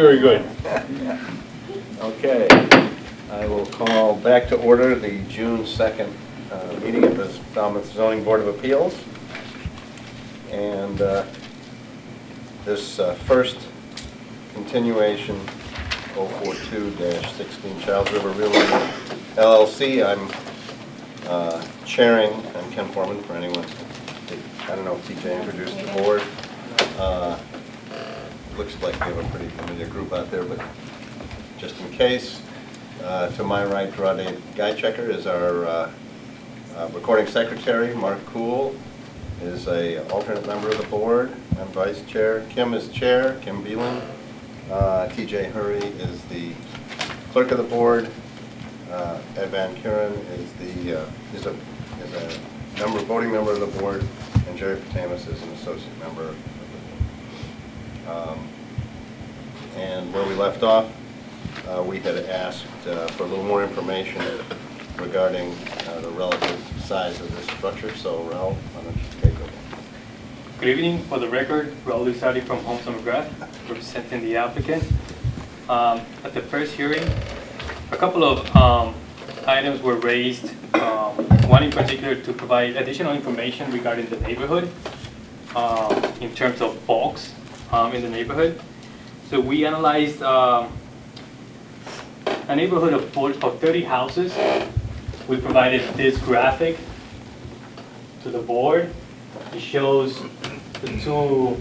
Very good. Okay, I will call back to order the June 2nd meeting of the Falmouth Zoning Board of Appeals. And this first continuation, 042-16 Charles River Real Estate LLC, I'm chairing. I'm Ken Foreman, for anyone. I don't know if TJ introduced the board. Looks like we have a pretty familiar group out there, but just in case, to my right, Rade Guychecker is our recording secretary. Mark Kuhl is a alternate member of the board. I'm vice chair. Kim is chair, Kim Beelan. TJ Hurry is the clerk of the board. Ed Van Kuren is a voting member of the board, and Jerry Patamas is an associate member of the board. And where we left off, we had asked for a little more information regarding the relative size of this structure. So, Raul, why don't you take over? Good evening. For the record, Raul Lizardi from Homes McGrath, representing the applicant. At the first hearing, a couple of items were raised. One in particular to provide additional information regarding the neighborhood in terms of bulks in the neighborhood. So we analyzed a neighborhood of 30 houses. We provided this graphic to the board. It shows the two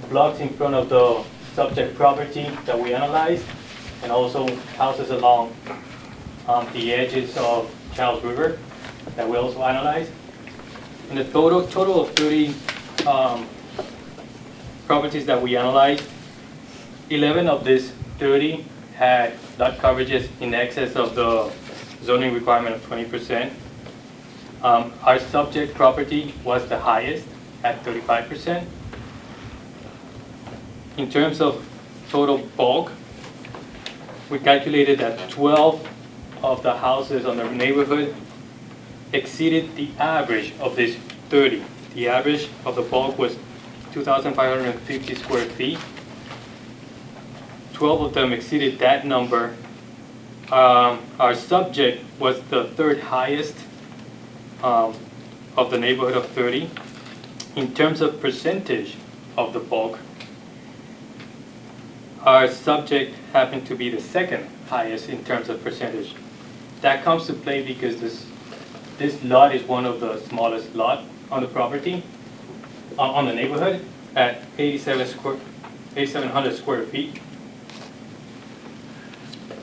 blocks in front of the subject property that we analyzed, and also houses along the edges of Charles River that we also analyzed. In the total of 30 properties that we analyzed, 11 of these 30 had lot coverages in excess of the zoning requirement of 20%. Our subject property was the highest at 35%. In terms of total bulk, we calculated that 12 of the houses on the neighborhood exceeded the average of these 30. The average of the bulk was 2,550 square feet. 12 of them exceeded that number. Our subject was the third highest of the neighborhood of 30. In terms of percentage of the bulk, our subject happened to be the second highest in terms of percentage. That comes to play because this lot is one of the smallest lot on the property, on the neighborhood, at 8,700 square feet.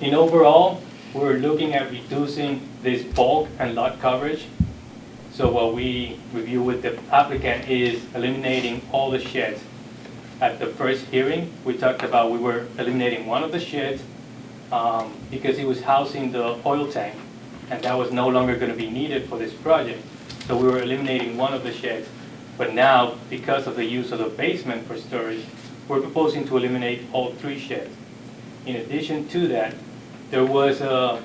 In overall, we're looking at reducing this bulk and lot coverage. So what we review with the applicant is eliminating all the sheds. At the first hearing, we talked about we were eliminating one of the sheds because it was housing the oil tank, and that was no longer going to be needed for this project. So we were eliminating one of the sheds. But now, because of the use of the basement for storage, we're proposing to eliminate all 3 sheds. In addition to that, there's an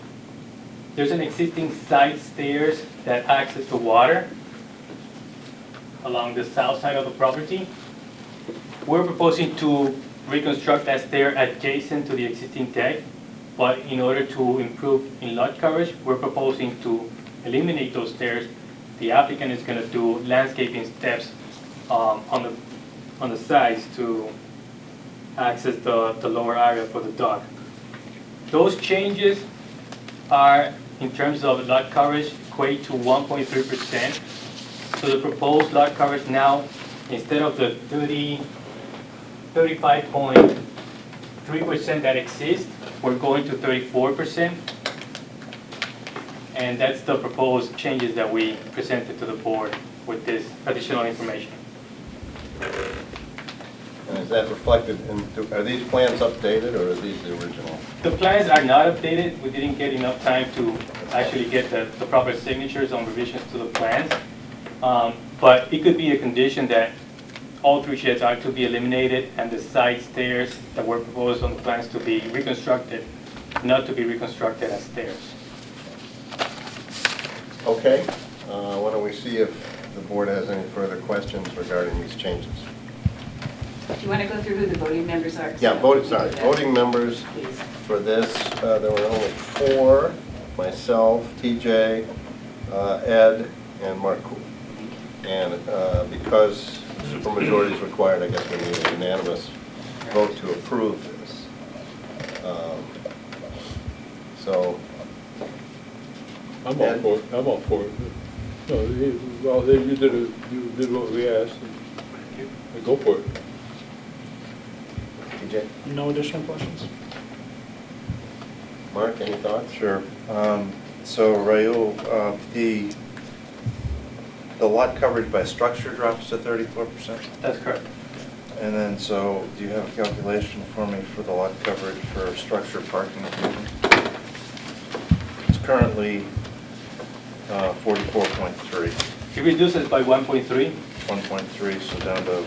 existing side stairs that access the water along the south side of the property. We're proposing to reconstruct that stair adjacent to the existing deck, but in order to improve in lot coverage, we're proposing to eliminate those stairs. The applicant is going to do landscaping steps on the sides to access the lower area for the dock. Those changes are, in terms of lot coverage, equate to 1.3%. So the proposed lot coverage now, instead of the 35.3% that exists, we're going to 34%. And that's the proposed changes that we presented to the board with this additional information. And is that reflected in, are these plans updated or are these the original? The plans are not updated. We didn't get enough time to actually get the proper signatures on revisions to the plans. But it could be a condition that all 3 sheds are to be eliminated and the side stairs that were proposed on the plans to be reconstructed, not to be reconstructed as stairs. Okay, why don't we see if the board has any further questions regarding these changes? Do you want to go through who the voting members are? Yeah, voting members Please. for this, there were only 4, myself, TJ, Ed, and Mark Cool. And because supermajority is required, I guess we need a unanimous vote to approve this. So, I'm all for it, I'm all for it. No, well, you did what we asked, and go for it. TJ, No additional questions? Mark, any thoughts? Sure. So Raul, the lot coverage by structure drops to 34%? That's correct. And then, so do you have a calculation for me for the lot coverage for structure parking? It's currently 44.3, It reduces by 1.3. 1.3, so down to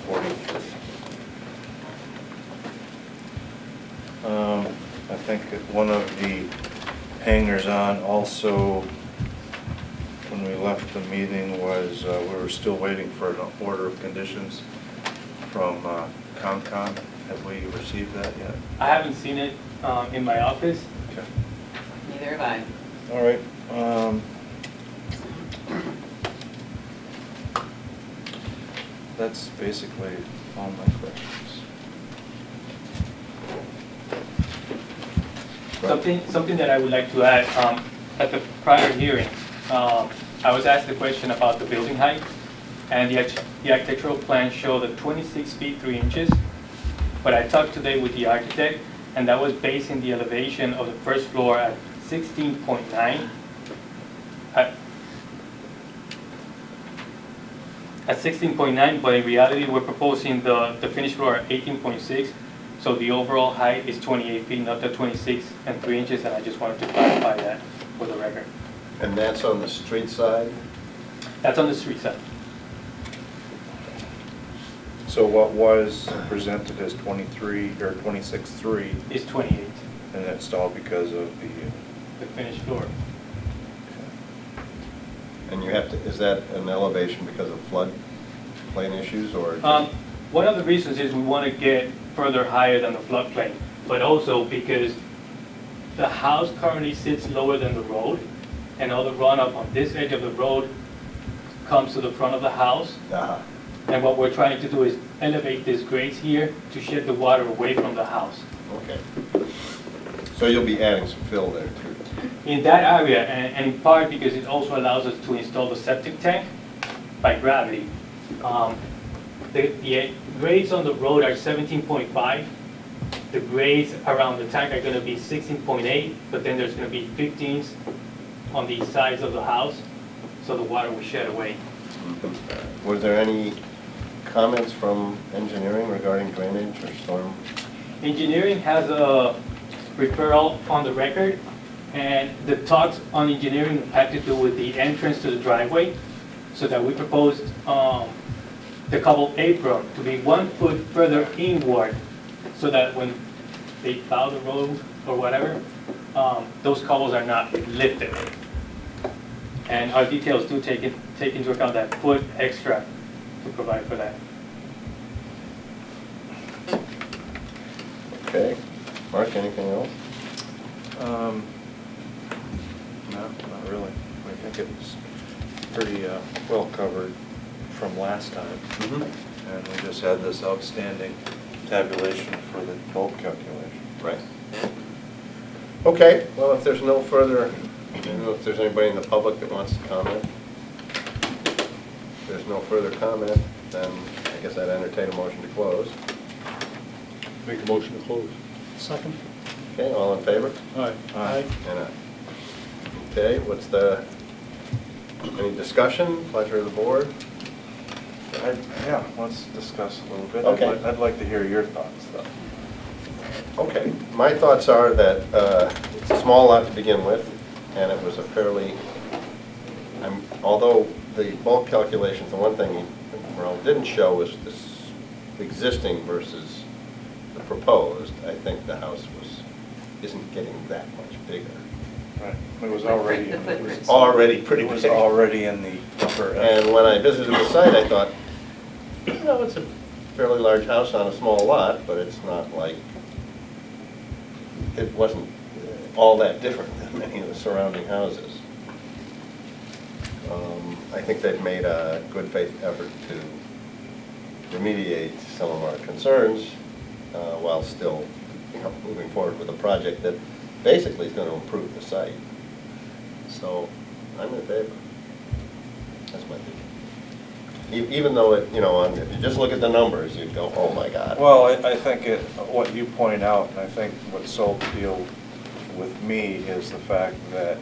43. I think one of the hangers on also, when we left the meeting, was we were still waiting for an order of conditions from CONCON. Have we received that yet? I haven't seen it in my office. Okay. Neither have I. All right. That's basically all my questions. Something that I would like to add, at the prior hearing, I was asked the question about the building height, and the architectural plan showed a 26 feet 3 inches, but I talked today with the architect, and that was based in the elevation of the first floor at 16.9. At 16.9, but in reality, we're proposing the finished floor at 18.6. So the overall height is 28 feet, not the 26 and 3 inches, and I just wanted to clarify that for the record. And that's on the street side? That's on the street side. So what was presented as 23 or 26.3, It's 28, and that's all because of the finished floor. And you have to, is that an elevation because of flood plain issues, or? One of the reasons is we want to get further higher than the floodplain, but also because the house currently sits lower than the road, and all the runoff on this edge of the road comes to the front of the house. Ah, And what we're trying to do is elevate these grades here to shed the water away from the house. okay. So you'll be adding some fill there too? In that area, and in part because it also allows us to install the septic tank by gravity. The grades on the road are 17.5. The grades around the tank are going to be 16.8, but then there's going to be 15s on the sides of the house, so the water will shed away. Was there any comments from engineering regarding drainage or storm? Engineering has a referral on the record, and the talks on engineering had to do with the entrance to the driveway, so that we proposed the cobbled apron to be 1 foot further inward, so that when they plow the road or whatever, those cobbles are not lifted. And our details do take into account that foot extra to provide for that. Okay. Mark, anything else? No, not really. I think it was pretty well covered from last time. And we just had this outstanding tabulation for the bulk calculation. Right. Okay, well, if there's no further, I don't know if there's anybody in the public that wants to comment. If there's no further comment, then I guess I'd entertain a motion to close. Make a motion to close. Second? Okay, all in favor? Aye. Aye. And aye. Okay, what's the, any discussion, pleasure of the board? Yeah, let's discuss a little bit. Okay. I'd like to hear your thoughts, though. Okay, my thoughts are that it's a small lot to begin with, and it was a fairly, although the bulk calculations, the one thing Merle didn't show was this existing versus the proposed. I think the house isn't getting that much bigger. Right. It was already, The footprint's Already pretty it was big. already in the upper. And when I visited the site, I thought, No, it's a fairly large house on a small lot, but it's not like, it wasn't all that different than many of the surrounding houses. I think they've made a good faith effort to remediate some of our concerns while still, moving forward with a project that basically is going to improve the site. So I'm in favor. That's my opinion. Even though it, if you just look at the numbers, you'd go, oh my God. Well, I think what you point out, and I think what sold the deal with me is the fact that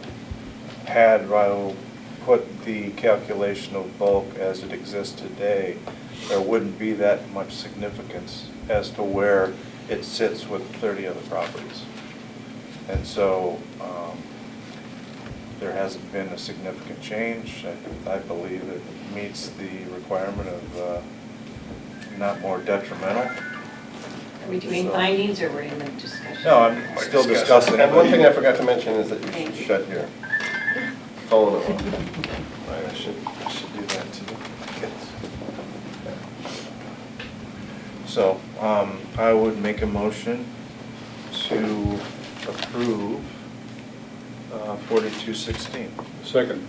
had Raul put the calculation of bulk as it exists today, there wouldn't be that much significance as to where it sits with 30 other properties. And so there hasn't been a significant change. I believe it meets the requirement of not more detrimental. Are we doing So- findings or we're in the discussion? No, I'm still discussing. And one thing I forgot to mention is that you Thank should you. shut your phone off. Right, I should do that too. So, I would make a motion to approve 4216. Second.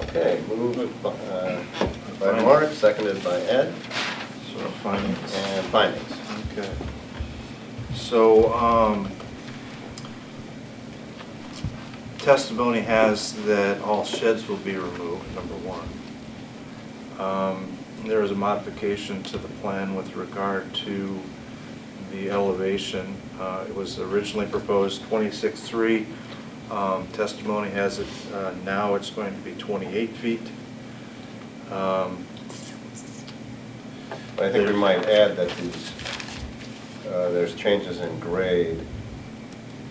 Okay, moved by Mark, seconded by Ed, So findings. and findings. Okay. So, testimony has that all sheds will be removed, number one. There is a modification to the plan with regard to the elevation. It was originally proposed 26.3. Testimony has it, now it's going to be 28 feet. But I think we might add that there's changes in grade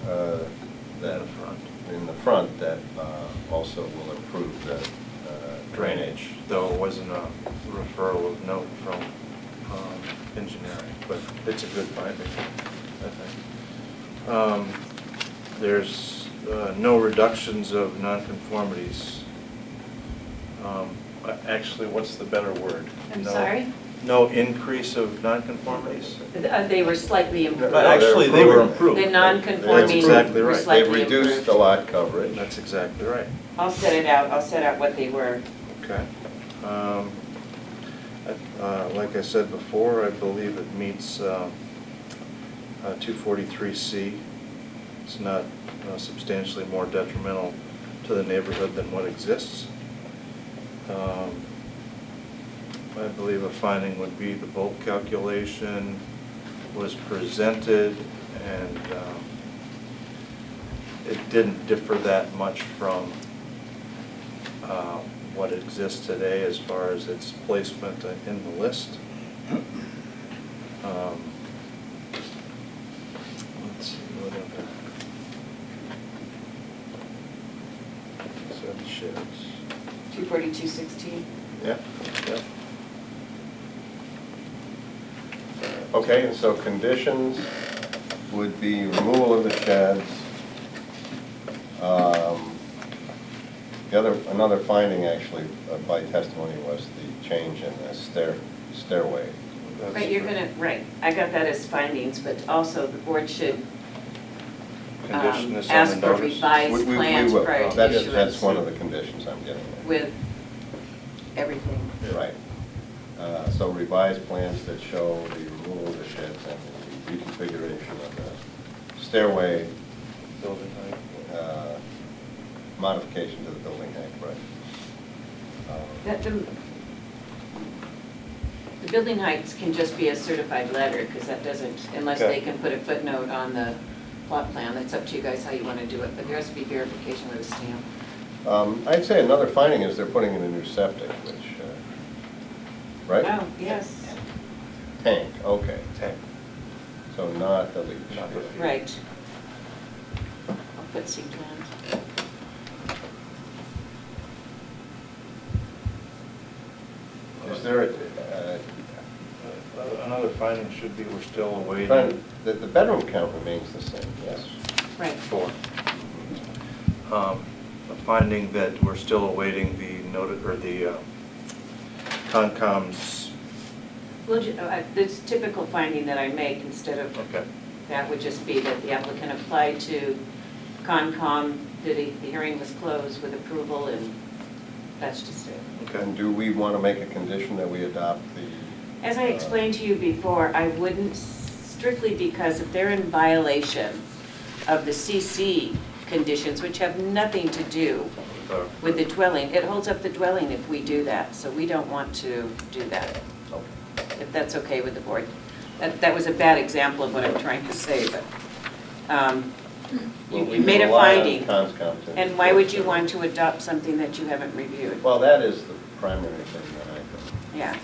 that in the front that also will improve the drainage. Though it wasn't a referral of note from engineering, but it's a good finding, I think. There's no reductions of nonconformities. Actually, what's the better word? I'm No- sorry? No increase of nonconformities? They were slightly improved. No, Actually, they were improved. The non-conforming That's exactly were right. They've slightly reduced improved. the lot coverage. That's exactly right. I'll set it out, I'll set out what they were. Okay. Like I said before, I believe it meets 243C. It's not substantially more detrimental to the neighborhood than what exists. I believe a finding would be the bulk calculation was presented and it didn't differ that much from what exists today as far as its placement in the list. Let's see, what other? 7 sheds. 24216. Yeah. Yep. Okay, and so conditions would be removal of the sheds. Another finding actually by testimony was the change in the stairway. That's Right, you're gonna, right, I got that as findings, but also the board should Condition this on ask the for notice. revised We plans will. prior to That's issuance. one of the conditions I'm getting at. With everything. Right. So revised plans that show the removal of the sheds and the reconfiguration of the stairway, Building height. modification to the building height, right. The building heights can just be a certified letter, because that doesn't, unless Okay. they can put a footnote on the plot plan, it's up to you guys how you want to do it, but there has to be verification with a stamp. I'd say another finding is they're putting in a new septic, which, right? Oh, yes, Tank, okay. Tank. So not the leach. Not the- right. I'll put C plans. Is there Another finding should be we're still awaiting. the bedroom count remains the same, yes? Right. 4. A finding that we're still awaiting the Concom's Well, this typical finding that I make instead of, Okay. that would just be that the applicant applied to Concom, that the hearing was closed with approval, and that's just it. Okay. And do we want to make a condition that we adopt the? As I explained to you before, I wouldn't, strictly because if they're in violation of the CC conditions, which have nothing to do with the dwelling, it holds up the dwelling if we do that, so we don't want to do that, if that's okay with the board. That was a bad example of what I'm trying to say, but Well, we you made a rely on finding. Conscom to And why would you enforce it. want to adopt something that you haven't reviewed? Well, that is the primary thing that I think. Yeah,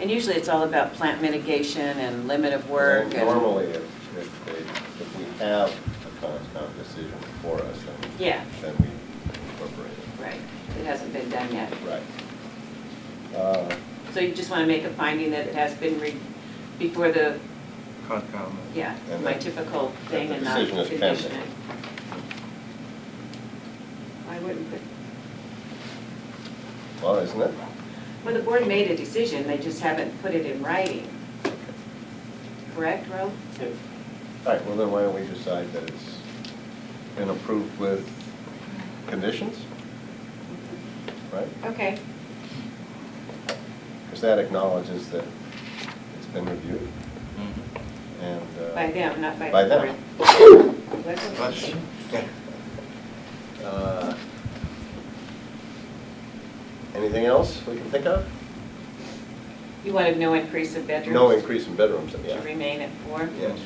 and usually it's all about plant mitigation and limit of work. And and- normally, if we have a Conscom decision for us, Yeah, then we incorporate it. right, it hasn't been done yet. Right. So you just want to make a finding that it has been before the, Concom. yeah, And my that- typical thing that and the not decision is condition pending. it. I wouldn't put, Well, isn't it? well, the board made a decision, they just haven't put it in writing. Correct, Ro? All right, well then why don't we decide that it's been approved with conditions, right? Okay, Because that acknowledges that it's been reviewed and. by them, not by By the them. board. Bless you. Anything else we can think of? You wanted no increase of bedrooms? No increase in bedrooms, yeah. To remain at 4? Yes.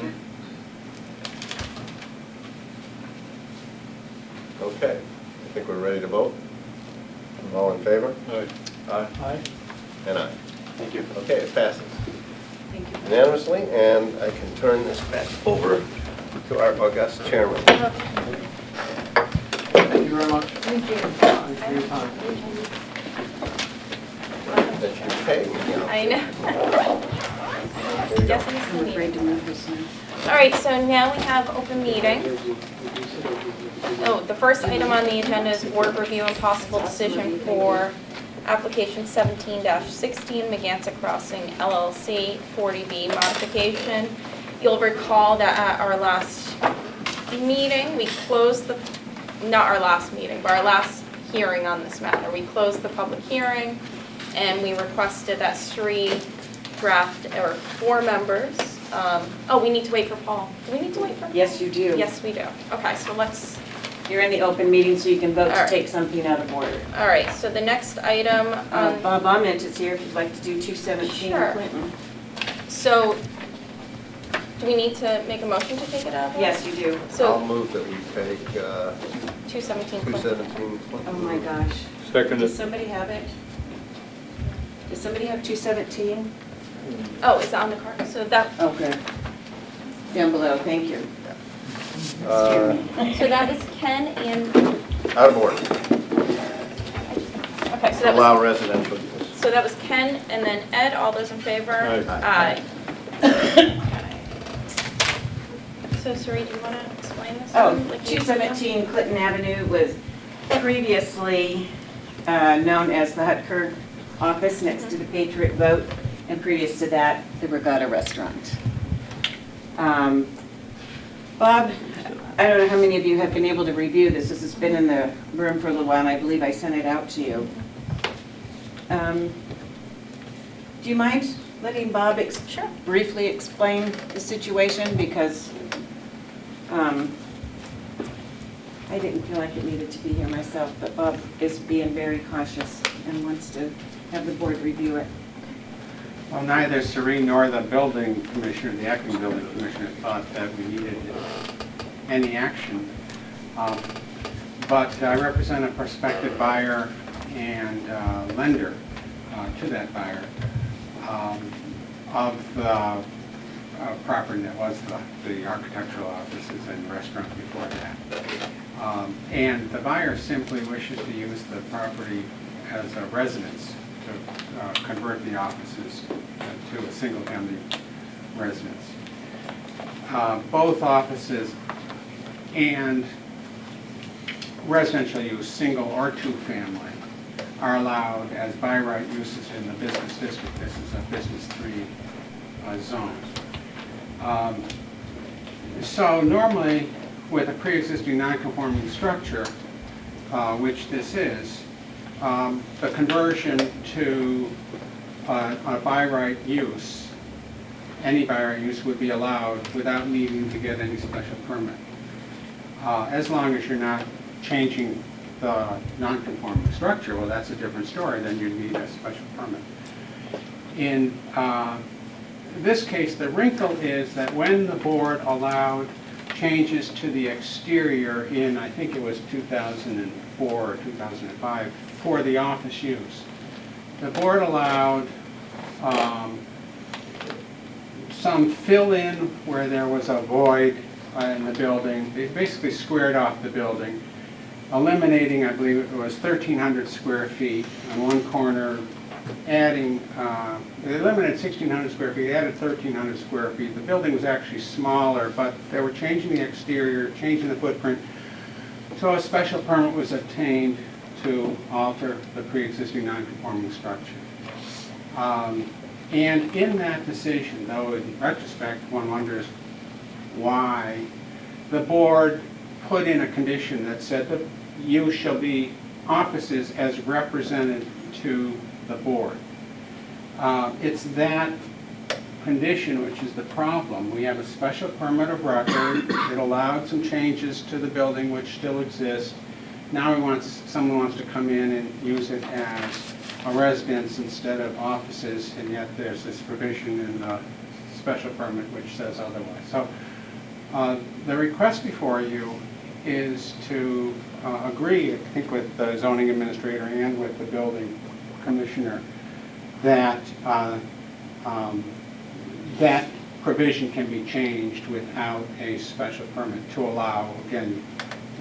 Okay, I think we're ready to vote. All in favor? Aye. Aye. Aye. And aye. Thank you. Okay, it passes Thank you. unanimously, and I can turn this back over to our august chairman. Thank you very much. Thank you. Thanks for your time. That you pay. I know. There you go. Yes, it is I'm the afraid meeting. to move this now. All right, so now we have open meeting. Oh, the first item on the agenda is board review and possible decision for application 17-16, Megantic Crossing LLC 40B modification. You'll recall that at our last meeting, we closed the, not our last meeting, but our last hearing on this matter. We closed the public hearing and we requested that 4 members. Oh, we need to wait for Paul. Do we need to wait for Paul? Yes, you do. Yes, we do. Okay, so let's, You're in the open meeting, so you can vote All to right. take something out of order. all right, so the next item, Bob Ament is here if you'd like to do 217 Sure. Clinton. so do we need to make a motion to take it out of order? Yes, you do. I'll So move that we take 217 Clinton. 217. Oh my gosh. Second. Does somebody have it? Does somebody have 217? Oh, is that on the card? So that, Oh, good. Down below, thank you. Uh, so that was Ken and, Out of order. okay, so that Allow was, residential use. so that was Ken and then Ed, all those in favor? Aye. Aye. So Sari, do you want to explain this? Oh, one? Like you used to do? 217 Clinton Avenue was previously known as the Hutker office next to the Patriot Boat, and previous to that, the Regatta Restaurant. Bob, I don't know how many of you have been able to review this. This has been in the room for a little while, and I believe I sent it out to you. Do you mind letting Bob Sure. briefly explain the situation? Because I didn't feel like it needed to be here myself, but Bob is being very cautious and wants to have the board review it. Well, neither Serene nor the building commissioner, the acting building commissioner, thought that we needed any action. But I represent a prospective buyer and lender to that buyer of the property that was the architectural offices and restaurant before that. And the buyer simply wishes to use the property as a residence to convert the offices to a single-family residence. Both offices and residential use, single or two-family, are allowed as by right uses in the business district. This is a business 3 zone. So normally, with a pre-existing non-conforming structure, which this is, the conversion to a by right use, any by right use would be allowed without needing to get any special permit. As long as you're not changing the non-conforming structure, well, that's a different story, then you need a special permit. In this case, the wrinkle is that when the board allowed changes to the exterior in, I think it was 2004 or 2005, for the office use, the board allowed some fill-in where there was a void in the building. They basically squared off the building, eliminating, I believe it was 1,300 square feet on one corner, adding, they eliminated 1,600 square feet, added 1,300 square feet. The building was actually smaller, but they were changing the exterior, changing the footprint. So a special permit was obtained to alter the pre-existing non-conforming structure. And in that decision, though in retrospect one wonders why, the board put in a condition that said that you shall be offices as represented to the board. It's that condition which is the problem. We have a special permit of record. It allowed some changes to the building which still exist. Now someone wants to come in and use it as a residence instead of offices, and yet there's this provision in the special permit which says otherwise. So the request before you is to agree, I think, with the zoning administrator and with the building commissioner that that provision can be changed without a special permit to allow, again,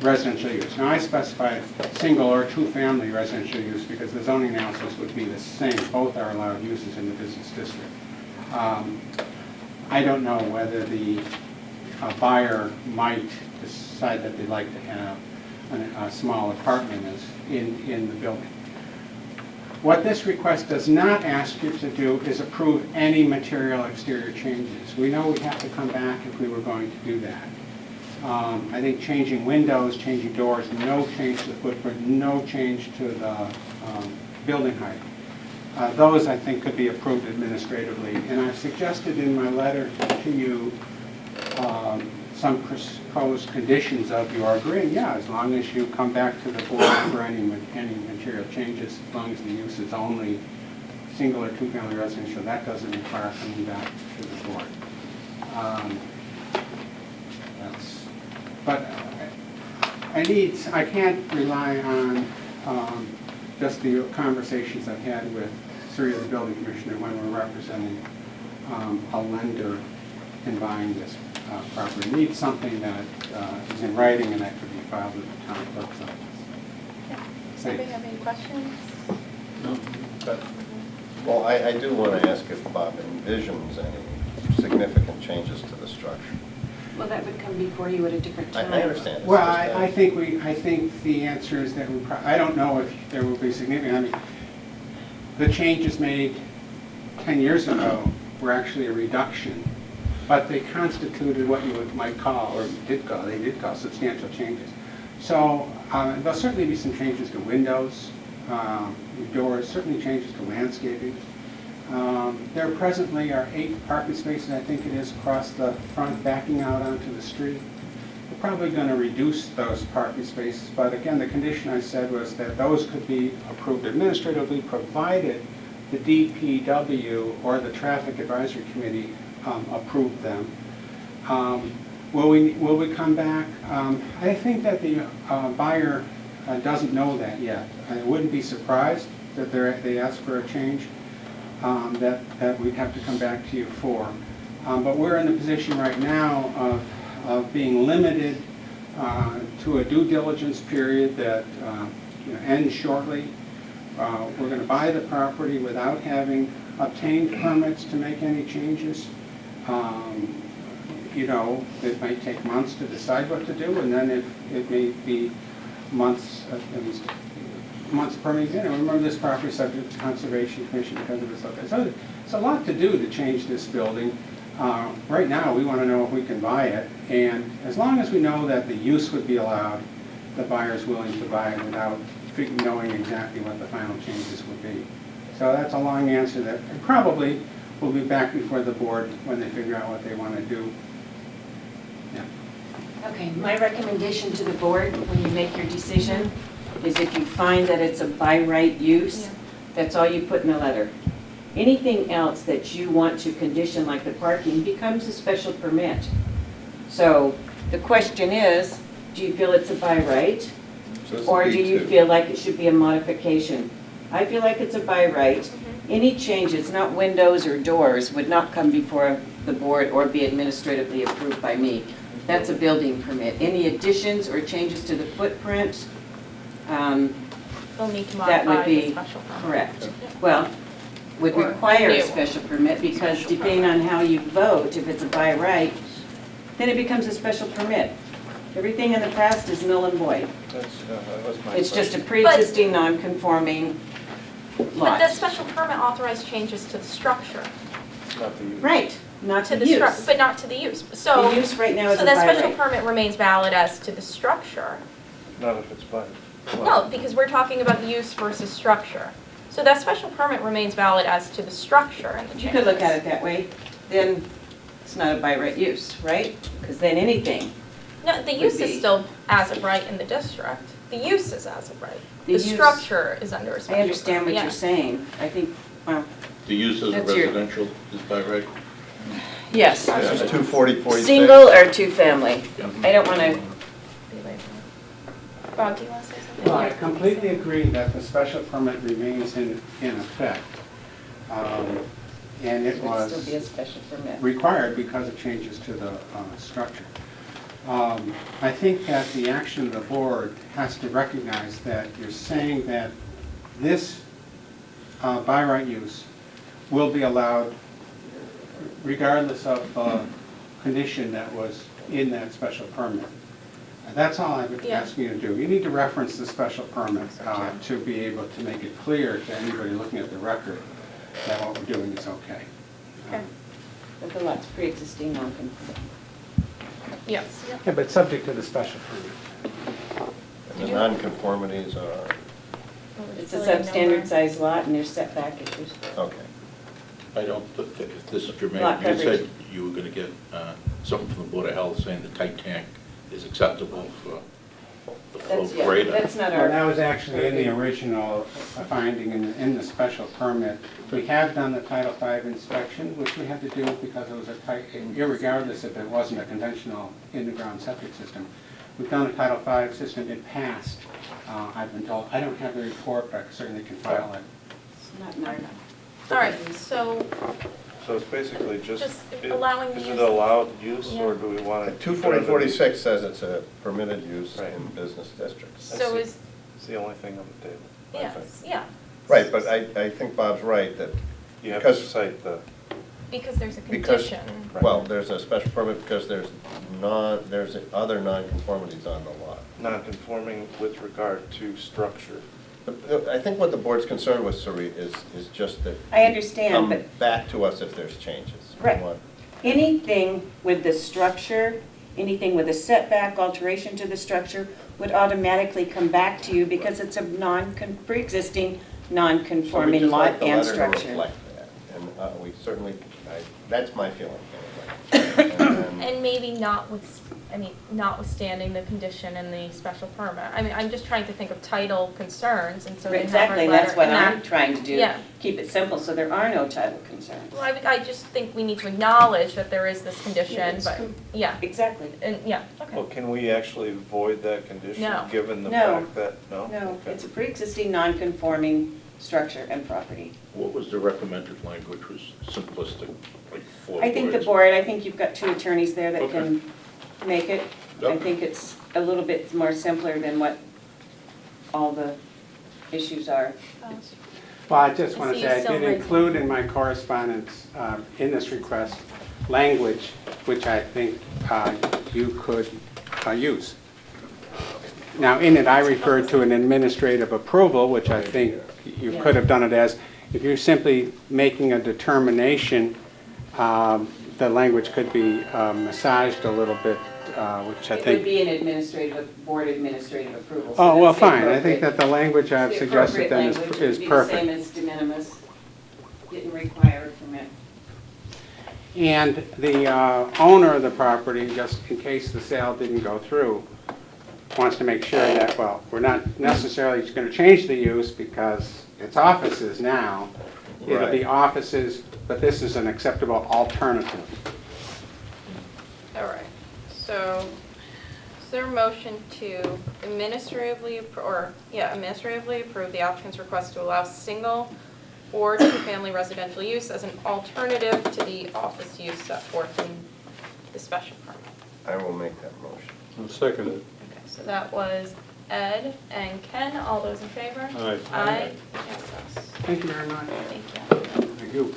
residential use. Now, I specified single or two-family residential use because the zoning analysis would be the same. Both are allowed uses in the business district. I don't know whether the buyer might decide that they'd like to have a small apartment in the building. What this request does not ask you to do is approve any material exterior changes. We know we have to come back if we were going to do that. I think changing windows, changing doors, no change to the footprint, no change to the building height. Those, I think, could be approved administratively. And I've suggested in my letter to you some proposed conditions of your agreeing, yeah, as long as you come back to the board for any material changes, as long as the use is only single or two-family residential, that doesn't require coming back to the board. But I can't rely on just the conversations I've had with Surya, the building commissioner, when we're representing a lender in buying this property. It needs something that is in writing and that could be filed with the town clerk's office. Yeah. Does anybody have any questions? No. But, well, I do want to ask if Bob envisions any significant changes to the structure. Well, that would come before you at a different time. I understand. It's Well, just I think the answer is that I don't know if there will be significant. I mean, the changes made 10 years ago were actually a reduction, but they constituted what you might call, or they did call substantial changes. So there'll certainly be some changes to windows, doors, certainly changes to landscaping. There presently are 8 parking spaces, I think it is, across the front, backing out onto the street. We're probably going to reduce those parking spaces, but again, the condition I said was that those could be approved administratively, provided the DPW or the Traffic Advisory Committee approved them. Will we come back? I think that the buyer doesn't know that yet. I wouldn't be surprised that they ask for a change. That we'd have to come back to you for. But we're in a position right now of being limited to a due diligence period that ends shortly. We're going to buy the property without having obtained permits to make any changes. It might take months to decide what to do, and then it may be months, at least months permitting, remember this property is subject to Conservation Commission because of this. So it's a lot to do to change this building. Right now, we want to know if we can buy it, and as long as we know that the use would be allowed, the buyer's willing to buy it without knowing exactly what the final changes would be. So that's a long answer that probably will be back before the board when they figure out what they want to do. Yeah. Okay, my recommendation to the board when you make your decision is if you find that it's a by right use, that's all you put in the letter. Anything else that you want to condition, like the parking, becomes a special permit. So the question is, do you feel it's a by right? So it's Or a do you B2. feel like it should be a modification? I feel like it's a by right. Any changes, not windows or doors, would not come before the board or be administratively approved by me. That's a building permit. Any additions or changes to the footprint, They'll need to that would modify the be special permit. correct. Well, would Or require a new. special permit because Special depending on how you vote, if it's a by right, then it becomes a special permit. Everything in the past is null and void. That was my It's just a question. pre-existing non-conforming But lot. the special permit authorized changes to the structure, Not the use. Right, not to to the use. structure, but not to the use. So, The use right now is so a that by special right. permit remains valid as to the structure. Not if it's by. No, because we're talking about use versus structure. So that special permit remains valid as to the structure and the changes. You could look at it that way, then it's not a by right use, right? Because then anything, No, the would use be- is still as of right in the district. The use is as of right. The The use- structure is under a special I understand what permit, you're saying. I think, well, The use as a That's your- residential is by right? yes. This is 24046. Single or two-family? I don't want to, Bob, do you want to say something? Well, I completely agree that the special permit remains in effect. And it it would still was be a special permit. required because of changes to the structure. I think that the action of the board has to recognize that you're saying that this by right use will be allowed regardless of the condition that was in that special permit. And that's all I would Yeah. ask you to do. You need to reference the special permit to be able to make it clear to anybody looking at the record that what we're doing is okay. Okay. But the lot's pre-existing non-conforming. Yes. Yeah, but subject to the special permit. And the nonconformities are, It's a substandard size lot and there's setback issues. okay. I don't think, if this is germane, Lot you coverage. said you were gonna get something from the Board of Health saying the tight tank is acceptable for the flow That's, yeah, greater. that's not Well, that our, was actually in the original finding in the special permit. We have done the Title V inspection, which we had to do because it was a tight, irregardless if it wasn't a conventional in-the-ground septic system. We've done a Title V system, it passed. I've been told, I don't have the report, but I certainly can file it. it's not in our, All right, so So it's basically just, Just allowing the is use. it allowed use, or do we want to? 24046 says it's a permitted use Right. in business districts. So is, It's the only thing on the table. I yes, think. yeah. Right, but I think Bob's right that, You have to Because- cite the, Because there's a because, condition. well, there's a special permit because there's other nonconformities on the lot. non-conforming with regard to structure. But I think what the board's concerned with, Sari, is just that. I understand, Come but back to us if there's changes. We Right. want- anything with the structure, anything with a setback alteration to the structure would automatically come back to you because it's a pre-existing, So non-conforming we'd just lot like the and letter to structure. reflect that. And we certainly, that's my feeling anyway. And- And maybe notwithstanding the condition in the special permit. I mean, I'm just trying to think of title concerns, and so they have our Exactly, letter. that's what and I'm that- trying to do. Yeah. Keep it simple so there are no title concerns. Well, I just think we need to acknowledge that there is this Yeah, condition, it's but, com- yeah, Exactly. and, yeah, okay. Well, can we actually void that condition? No. Given the No. fact that, no? No, Okay. it's a pre-existing, non-conforming structure and property. What was the recommended language? Was simplistic, like 4 words? I think the board, I think you've got two attorneys there that Okay. can make it. I Yep. think it's a little bit more simpler than what all the issues are. Well, I just want So to you say, I still did like- include in my correspondence, in this request, language which I think you could use. Now, in it, I referred to an administrative approval, which I think you could have done it as. If you're simply making a determination, the language could be massaged a little bit, which I It would think. be an board administrative approval. so Oh, well, that's the fine. I think appropriate- that the language I've the suggested then appropriate language is would be perfect. the same as de minimis, didn't require a permit. And the owner of the property, just in case the sale didn't go through, wants to make sure that, well, we're not necessarily just going to change the use because it's offices now. It'll be Right. offices, but this is an acceptable alternative. All right, so is there a motion to administratively approve the applicant's request to allow single or two-family residential use as an alternative to the office use set forth in the special permit? I will make that motion. I'll second it. Okay, so that was Ed and Ken, all those in favor? Aye. Aye. Yes, Thank you very much. thank you. Thank you.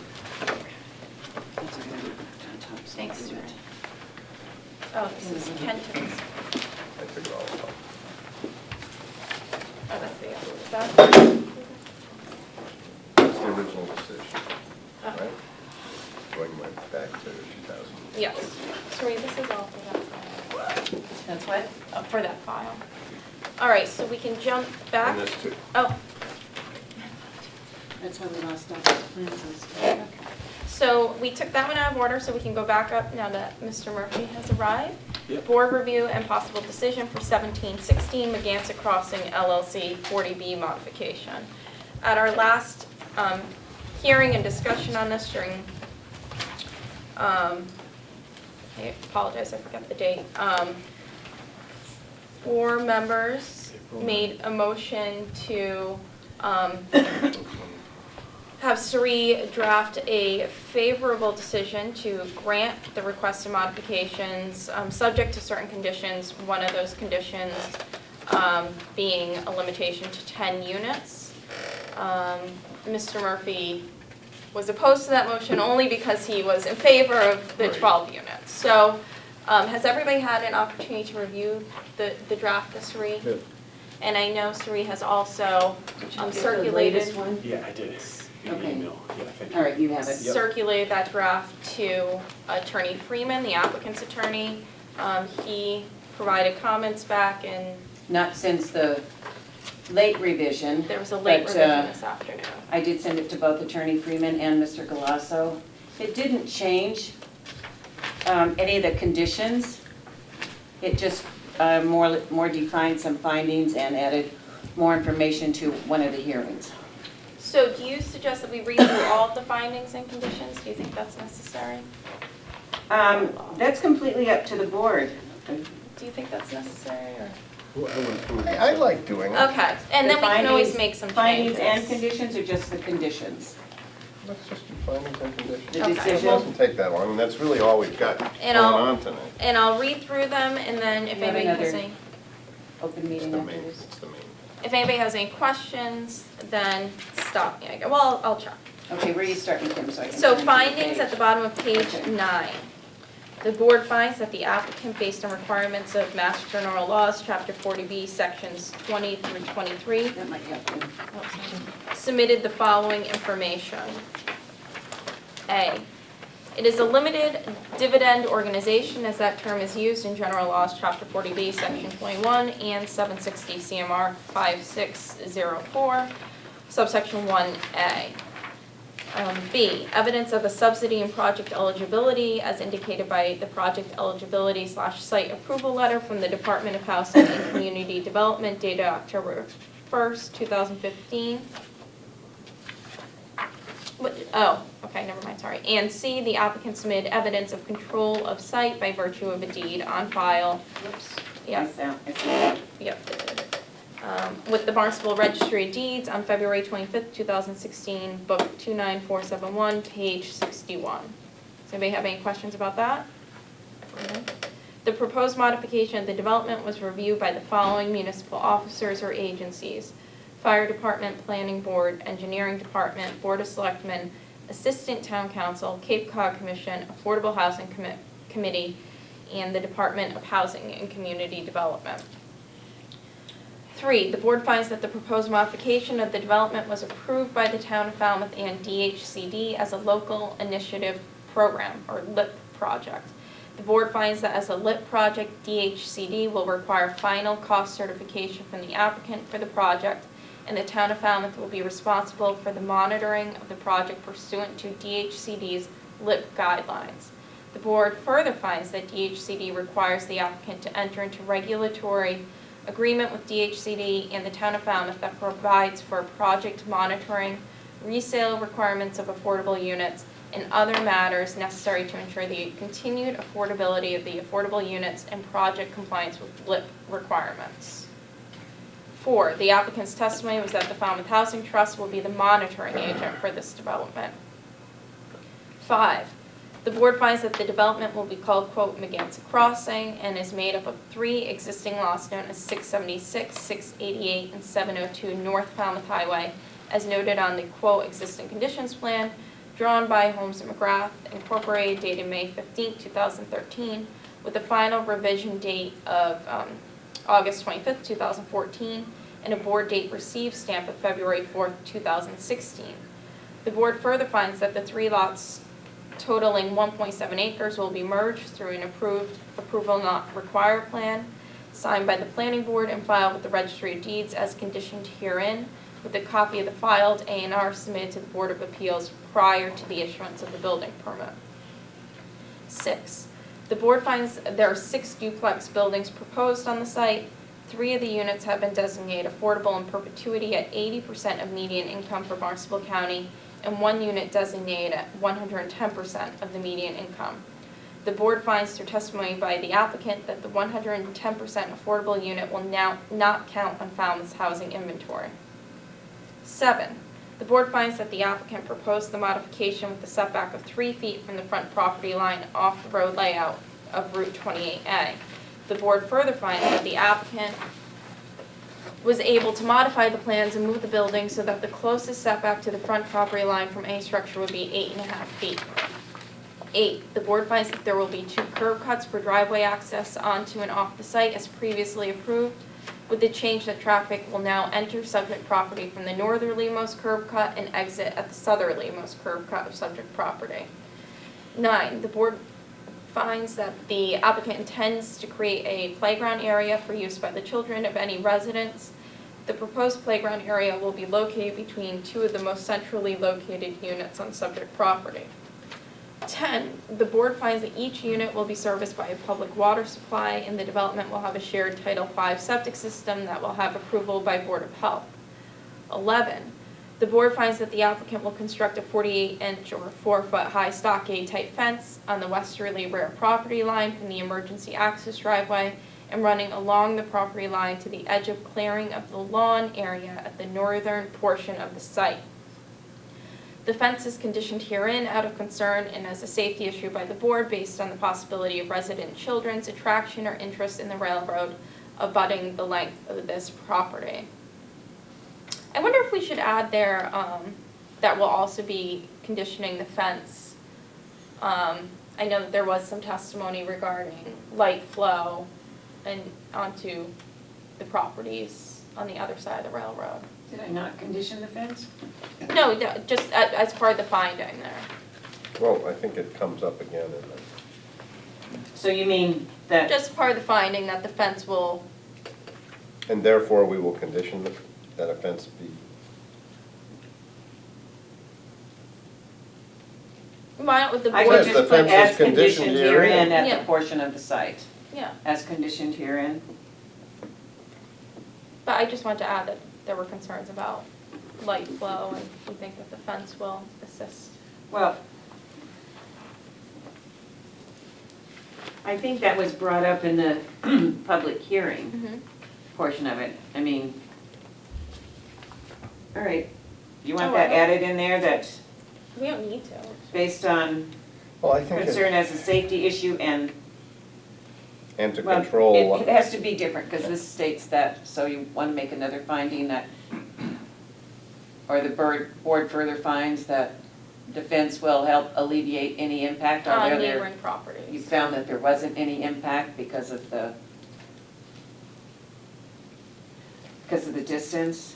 Thanks, Stuart. Oh, this is Kenton's. I figure all about it. Oh, that's the other, is that? That's the original decision, Oh. right? Going back to 2000. Yes. Sorry, this is all for that file. That's what? For that file. All right, so we can jump back. And this too. Oh, That's how we lost all the plans and stuff. so we took that one out of order, so we can go back up now that Mr. Murphy has arrived. Yep. Board review and possible decision for 1716 Megantic Crossing LLC 40B modification. At our last hearing and discussion on this during, I apologize, I forgot the date. 4 members made a motion to have Sri draft a favorable decision to grant the requested modifications, subject to certain conditions. One of those conditions being a limitation to 10 units. Mr. Murphy was opposed to that motion only because he was in favor of the 12 units. So has everybody had an opportunity to review the draft of Sri? Yeah. And I know Sri has also Did you get the circulated. latest one? Yeah, I did. In Okay. email. Yeah, thank you. All right, you have it. Circulated that draft to Attorney Freeman, the applicant's attorney. He provided comments back, and Not since the late revision. there was a late but, revision this afternoon. I did send it to both Attorney Freeman and Mr. Galasso. It didn't change any of the conditions. It just more defined some findings and added more information to one of the hearings. So do you suggest that we read through all of the findings and conditions? Do you think that's necessary? That's completely up to the board. Do you think that's necessary, or? Well, I went through. I like doing it. Okay, and then we can always make some changes. Findings and conditions, or just the conditions? Let's just do findings and conditions. The Okay. It decision? doesn't take that long, and that's really all we've got going And I'll- on tonight. And I'll read through them, and then if You have anybody has another- any, Open It's meeting the after main, this? it's the main. if anybody has any questions, then stop me. Well, I'll check. Okay, where are you starting, Kim, so I can So turn to the findings at the page? bottom of page Okay. 9. The board finds that the applicant, based on requirements of Mass General Laws, Chapter 40B, Sections 20 through 23, That might help you. submitted the following information. A, it is a limited dividend organization, as that term is used in General Laws, Chapter 40B, Section 21, and 760 CMR 5604, subsection 1A. B, evidence of a subsidy and project eligibility as indicated by the project eligibility/site approval letter from the Department of Housing and Community Development dated October 1st, 2015. Oh, okay, never mind, sorry. And C, the applicant submitted evidence of control of site by virtue of a deed on file. Whoops. Yeah. I see that. Yep. With the Barnstable Registry of Deeds on February 25th, 2016, book 29471, page 61. Does anybody have any questions about that? No? The proposed modification of the development was reviewed by the following municipal officers or agencies: Fire Department, Planning Board, Engineering Department, Board of Selectmen, Assistant Town Council, Cape Cod Commission, Affordable Housing Committee, and the Department of Housing and Community Development. 3, the board finds that the proposed modification of the development was approved by the town of Falmouth and DHCD as a local initiative program, or LIP project. The board finds that as a LIP project, DHCD will require final cost certification from the applicant for the project, and the town of Falmouth will be responsible for the monitoring of the project pursuant to DHCD's LIP guidelines. The board further finds that DHCD requires the applicant to enter into regulatory agreement with DHCD and the town of Falmouth that provides for project monitoring, resale requirements of affordable units, and other matters necessary to ensure the continued affordability of the affordable units and project compliance with LIP requirements. 4, the applicant's testimony was that the Falmouth Housing Trust will be the monitoring agent for this development. 5, the board finds that the development will be called, quote, Megantic Crossing, and is made up of 3 existing lots known as 676, 688, and 702 North Falmouth Highway, as noted on the, quote, existing conditions plan, drawn by Holmes and McGrath, Incorporated, dated May 15, 2013, with a final revision date of August 25, 2014, and a board date received stamp of February 4, 2016. The board further finds that the 3 lots totaling 1.7 acres will be merged through an approval not required plan signed by the planning board and filed with the registry of deeds as conditioned herein, with a copy of the filed A&R submitted to the Board of Appeals prior to the issuance of the building permit. 6, the board finds there are 6 duplex buildings proposed on the site. 3 of the units have been designated affordable in perpetuity at 80% of median income for Barnstable County, and 1 unit designated at 110% of the median income. The board finds through testimony by the applicant that the 110% affordable unit will now not count on Falmouth's housing inventory. 7, the board finds that the applicant proposed the modification with a setback of 3 feet from the front property line off the road layout of Route 28A. The board further finds that the applicant was able to modify the plans and move the building so that the closest setback to the front property line from any structure would be 8.5 feet. 8, the board finds that there will be 2 curb cuts for driveway access onto and off the site as previously approved, with the change that traffic will now enter subject property from the northerlymost curb cut and exit at the southerlymost curb cut of subject property. 9, the board finds that the applicant intends to create a playground area for use by the children of any residents. The proposed playground area will be located between 2 of the most centrally located units on subject property. 10, the board finds that each unit will be serviced by a public water supply, and the development will have a shared Title V septic system that will have approval by Board of Health. 11, the board finds that the applicant will construct a 48-inch or 4-foot high stockade-type fence on the westerly rear property line from the emergency access driveway and running along the property line to the edge of clearing of the lawn area at the northern portion of the site. The fence is conditioned herein out of concern and as a safety issue by the board based on the possibility of resident children's attraction or interest in the railroad abutting the length of this property. I wonder if we should add there that we'll also be conditioning the fence. I know that there was some testimony regarding light flow and onto the properties on the other side of the railroad. Did I not condition the fence? No, just as part of the finding there. Well, I think it comes up again in the, So you mean that, Just part of the finding that the fence will, and therefore we will condition that a fence be, why don't the I board would Yes, just the put fence as is conditioned conditioned herein Yeah. at the portion of the site, yeah. as conditioned herein. But I just want to add that there were concerns about light flow, and we think that the fence will assist. Well, I think that was brought up in the public hearing portion of it. I mean, all right, you want Oh, that I- added in there, that We don't need to. based on well, I think concern it, as a safety issue and, and to well, control. it has to be different, because this states that, so you want to make another finding that, or the board further finds that the fence will help alleviate any impact. Are On there neighboring You properties. found that there wasn't any impact because of the, Because of the distance?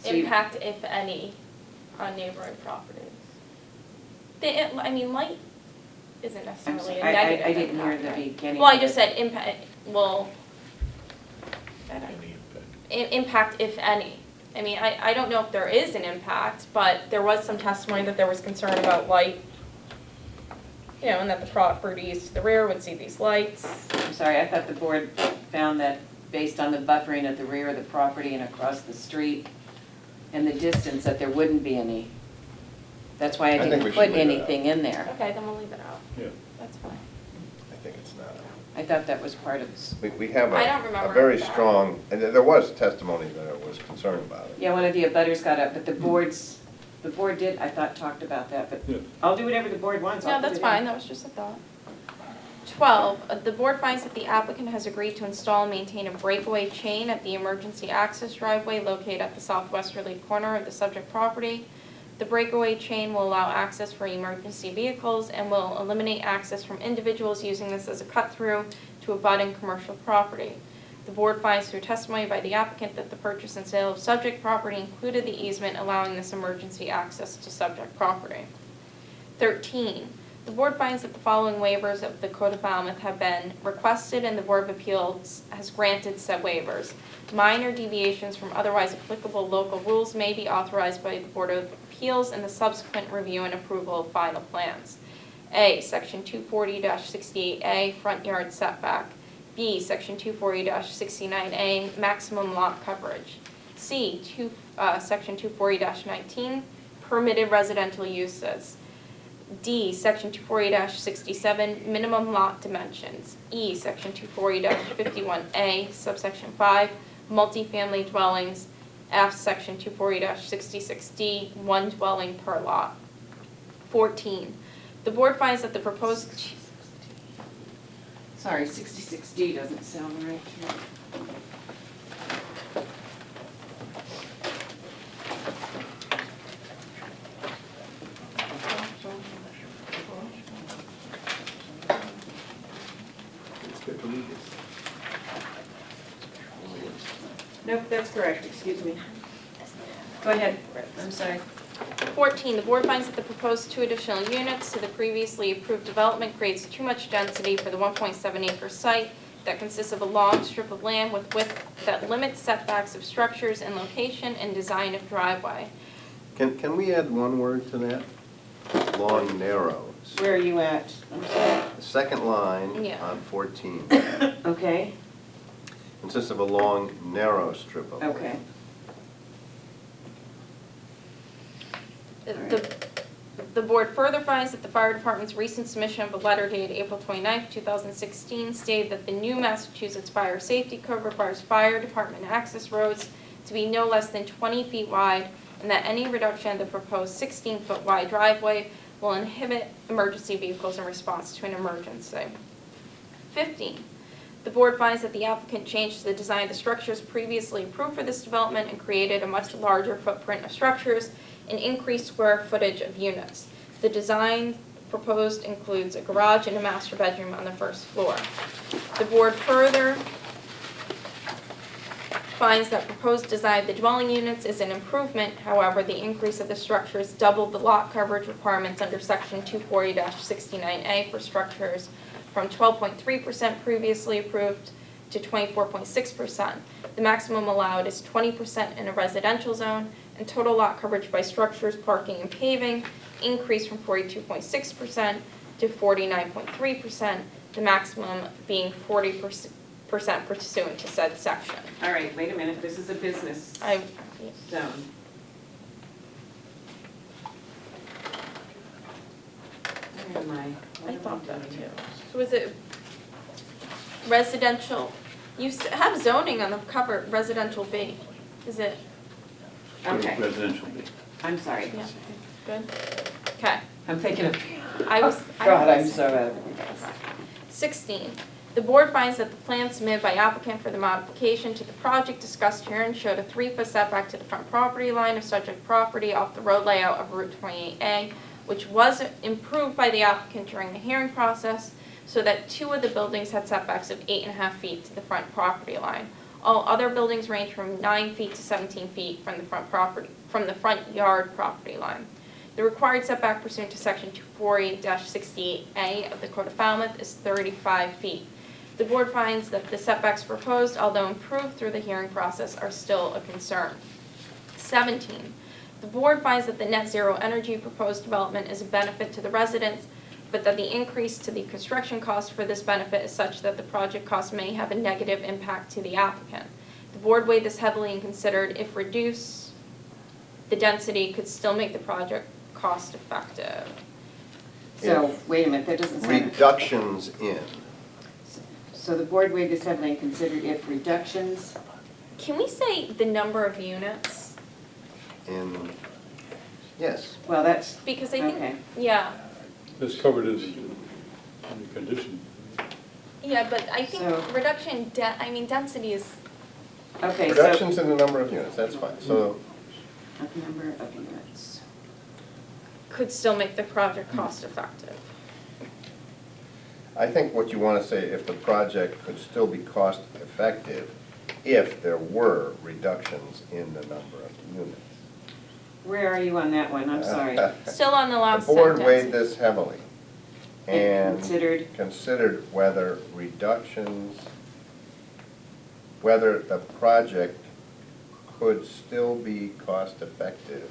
So you- Impact, if any, on neighboring properties. Light isn't I'm necessarily sorry, a negative I didn't hear impact, the right? beginning. Well, I of just it. said impact, well, Any impact. impact, if any. I don't know if there is an impact, but there was some testimony that there was concern about light, and that the properties to the rear would see these lights. I'm sorry, I thought the board found that based on the buffering at the rear of the property and across the street and the distance, that there wouldn't be any. That's why I I think we didn't should put leave it out. anything in there. Okay, then we'll leave it out. Yeah. That's fine. I think it's not. I thought that was part of this. We have I don't a remember very that. strong, and there was testimony that I was concerned about it. Yeah, one of the abutters got up, but the board did, I thought, talked about that, but Yeah. I'll do whatever the board wants. I'll No, put that's it in. fine, that was just a thought. 12, the board finds that the applicant has agreed to install and maintain a breakaway chain at the emergency access driveway located at the southwesterly corner of the subject property. The breakaway chain will allow access for emergency vehicles and will eliminate access from individuals using this as a cut-through to abutting commercial property. The board finds through testimony by the applicant that the purchase and sale of subject property included the easement allowing this emergency access to subject property. 13, the board finds that the following waivers of the Code of Falmouth have been requested and the Board of Appeals has granted said waivers. Minor deviations from otherwise applicable local rules may be authorized by the Board of Appeals in the subsequent review and approval of final plans. A, Section 240-68A, front yard setback. B, Section 240-69A, maximum lot coverage. C, Section 240-19, permitted residential uses. D, Section 240-67, minimum lot dimensions. E, Section 240-51A, subsection 5, multifamily dwellings. F, Section 240-66D, one dwelling per lot. 14, the board finds that the proposed... Sorry, 66D doesn't sound right. Nope, that's correct, excuse me. Go ahead, I'm sorry. 14, the board finds that the proposed 2 additional units to the previously approved development creates too much density for the 1.7 acre site that consists of a long strip of land with width that limits setbacks of structures and location and design of driveway. Can we add one word to that? Long, narrow. Where are you at? I'm sorry. The second line Yeah. on 14 Okay, consists of a long, narrow strip of land. okay. The board further finds that the fire department's recent submission of a letter dated April 29, 2016 stated that the new Massachusetts Fire Safety Code requires fire department access roads to be no less than 20 feet wide and that any reduction of the proposed 16-foot wide driveway will inhibit emergency vehicles in response to an emergency. 15, the board finds that the applicant changed the design of the structures previously approved for this development and created a much larger footprint of structures and increased square footage of units. The design proposed includes a garage and a master bedroom on the first floor. The board further finds that proposed design of the dwelling units is an improvement. However, the increase of the structures doubled the lot coverage requirements under Section 240-69A for structures from 12.3% previously approved to 24.6%. The maximum allowed is 20% in a residential zone, and total lot coverage by structures, parking, and paving increased from 42.6% to 49.3%, the maximum being 40% pursuant to said section. All right, wait a minute, this is a business zone. Where am I? I thought that too. So is it residential? You have zoning on the cover, residential B. Is it? Okay, Residential. I'm sorry. Yeah. Good. Okay. I'm thinking of, I was. God, I'm so bad. 16, the board finds that the plan submitted by applicant for the modification to the project discussed herein showed a 3-foot setback to the front property line of subject property off the road layout of Route 28A, which was improved by the applicant during the hearing process, so that 2 of the buildings had setbacks of 8.5 feet to the front property line. All other buildings range from 9 feet to 17 feet from the front yard property line. The required setback pursuant to section 248-68A of the Code of Falmouth is 35 feet. The board finds that the setbacks proposed, although improved through the hearing process, are still a concern. 17, the board finds that the net zero energy proposed development is a benefit to the residents, but that the increase to the construction cost for this benefit is such that the project cost may have a negative impact to the applicant. The board weighed this heavily and considered if reduce the density could still make the project cost effective. So, wait a minute, that doesn't sound. Reductions in. So the board weighed this heavily and considered if reductions Can we say the number of units? In, yes. well, that's, Because I think, okay. yeah, It's covered as in the condition. yeah, but I think So- reduction, density is, Okay, so. Reductions in the number of units, that's fine. So Of number of units. could still make the project cost effective. I think what you want to say, if the project could still be cost effective if there were reductions in the number of units. Where are you on that one? I'm sorry. Still on the The last board sentence. weighed this heavily and Considered whether reductions, whether the project could still be cost effective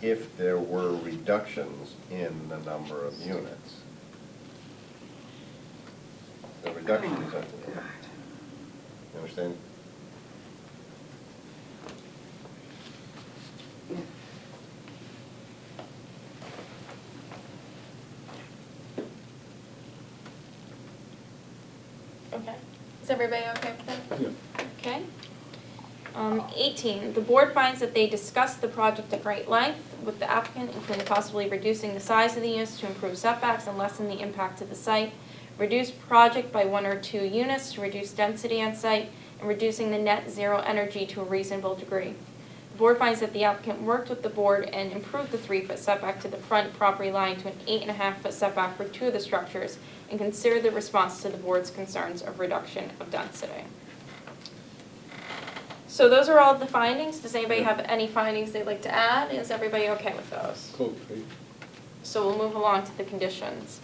if there were reductions in the number of units. The reductions, you understand? Okay. Is everybody okay with that? Yeah. Okay. 18, the board finds that they discussed the project at great length with the applicant, including possibly reducing the size of the units to improve setbacks and lessen the impact to the site, reduce project by 1 or 2 units to reduce density on site, and reducing the net zero energy to a reasonable degree. The board finds that the applicant worked with the board and improved the 3-foot setback to the front property line to an 8.5-foot setback for 2 of the structures, and considered the response to the board's concerns of reduction of density. So those are all the findings. Does anybody have any findings they'd like to add? Is everybody okay with those? Okay. So we'll move along to the conditions.